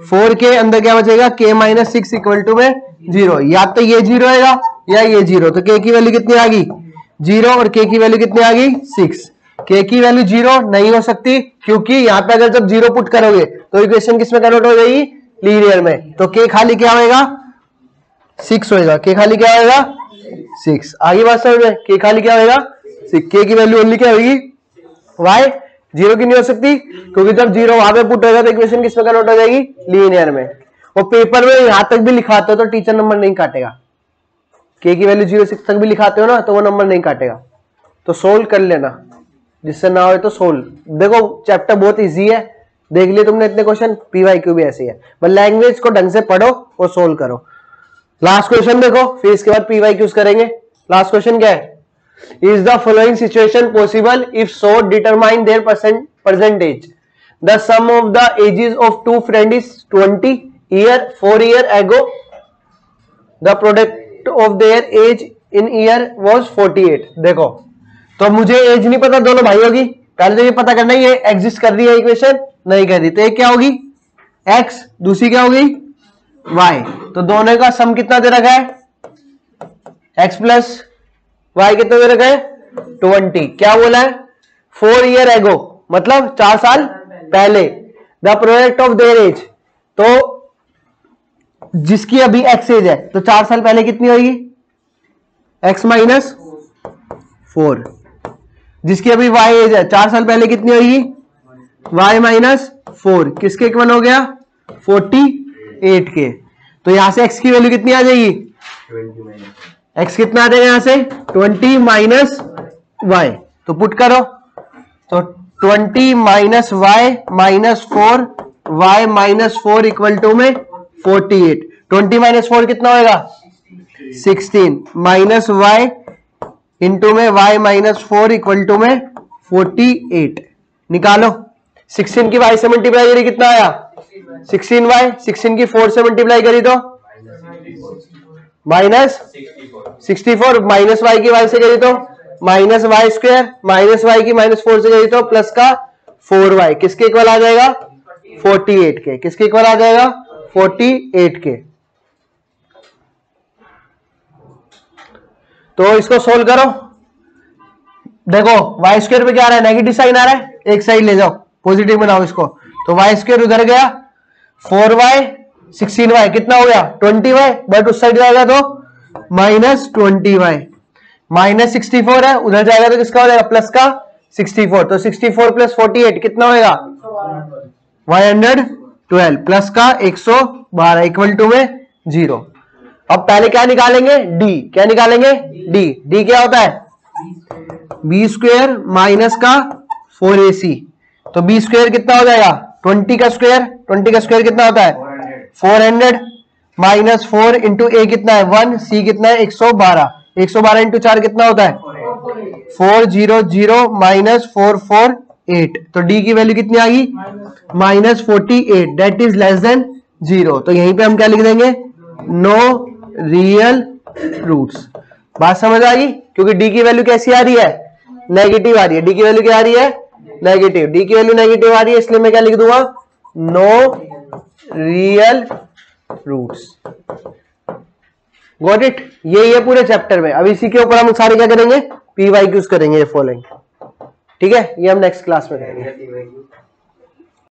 4k, अंदर क्या बचेगा? k -6 इक्वल टू में 0। या तो ये 0 आएगा या ये 0। तो k की वैल्यू कितनी आ गई? 0, और k की वैल्यू कितनी आ गई? 6। k की वैल्यू 0 नहीं हो सकती, क्योंकि यहां पे अगर जब 0 पुट करोगे तो इक्वेशन किसमें कन्वर्ट हो जाएगी? लीनियर में। तो k खाली क्या होएगा? 6 होएगा। k खाली क्या होएगा? 6। आगे बात समझ में? k खाली क्या होएगा? 6। k की वैल्यू ओनली क्या होगी? y। 0 की नहीं हो सकती, क्योंकि जब 0 वहां पे पुट होगा तो इक्वेशन किसमें कन्वर्ट हो जाएगी? लीनियर में। और पेपर में यहां तक भी लिखाते हो तो टीचर नंबर नहीं काटेगा। k की वैल्यू 0 6 तक भी लिखाते हो ना, तो वो नंबर नहीं काटेगा। तो सोल्व कर लेना, जिससे ना हो तो सोल्व। देखो चैप्टर बहुत इजी है, देख लिए तुमने इतने क्वेश्चन, पीवाईक्यू भी ऐसे है, बस लैंग्वेज को ढंग से पढ़ो और सोल्व करो। लास्ट क्वेश्चन देखो, फिर इसके बाद पीवाईक्यूज करेंगे। लास्ट क्वेश्चन क्या है? Is the following situation possible? If so determine their present age. The sum of the ages of two friend is 20 year 4 year ago. The product of their age in year was 48। देखो, तो मुझे as नहीं पता दोनों भाइयों की, पहले तो ये पता करना ये एग्जिस्ट कर रही है इक्वेशन, नहीं कर रही। तो एक क्या होगी? x, दूसरी क्या होगी? y। तो दोनों का सम कितना दे रखा है? x प्लस y कितना दे रखा है? 20। क्या बोला है? 4 ईयर एगो, मतलब 4 साल पहले। The product of their age, तो जिसकी अभी x एज है, तो 4 साल पहले कितनी होगी? x minus 4। जिसकी अभी y एज है, 4 साल पहले कितनी होगी? y minus 4। किसके इक्वल हो गया? 48 के। तो यहां से x की वैल्यू कितनी आ जाएगी? x कितना आ जाएगा यहां से? 20 माइनस y। तो पुट करो, तो 20 minus y minus 4, y minus 4 equal to में 48। 20 माइनस 4 कितना होगा? 16 माइनस y इंटू में y माइनस 4 इक्वल टू में 48। निकालो। 16 की y से मल्टीप्लाई करी कितना आया? 16y। 16 की 4 से मल्टीप्लाई करी तो माइनस 64। माइनस y की y से करी तो minus y square, minus y की माइनस 4 से करी तो प्लस का 4y। किसके इक्वल आ जाएगा? 48 के। किसके इक्वल आ जाएगा? 48 के। तो इसको सोल्व करो। देखो y स्क्वायर पे क्या आ रहा है? नेगेटिव साइन आ रहा है, एक साइड ले जाओ, पॉजिटिव बनाओ इसको। तो y स्क्वायर उधर गया, 4y 16y कितना हो गया? 20y, बट उस साइड जाएगा तो माइनस 20y। माइनस 64 है, उधर जाएगा तो किसका हो जाएगा? प्लस का 64। तो 64 प्लस 48 कितना होएगा? 112 प्लस का 112 इक्वल टू में 0। अब पहले क्या निकालेंगे? d। क्या निकालेंगे? d। d क्या होता है? b स्क्वायर माइनस का 4ac। तो b स्क्वायर कितना हो जाएगा? 20 का स्क्वायर। 20 का स्क्वायर कितना होता है? 400 माइनस 4 इंटू a कितना है? 1। c कितना है? 112। 112 इंटू 4 कितना होता है? 400 माइनस 448। तो d की वैल्यू कितनी आ गई? Minus 48। That is less than 0। तो यहीं पे हम क्या लिख देंगे? No real roots. बात समझ आ गई? क्योंकि d की वैल्यू कैसी आ रही है? नेगेटिव आ रही है। d की वैल्यू क्या आ रही है? नेगेटिव। d की वैल्यू नेगेटिव आ रही है, इसलिए मैं क्या लिख दूंगा? No real roots. Got it? यही है पूरे चैप्टर में। अब इसी के ऊपर हम सारे क्या करेंगे? पीवाईक्यूज करेंगे, ये फॉलोइंग। ठीक है, ये हम नेक्स्ट क्लास में करेंगे।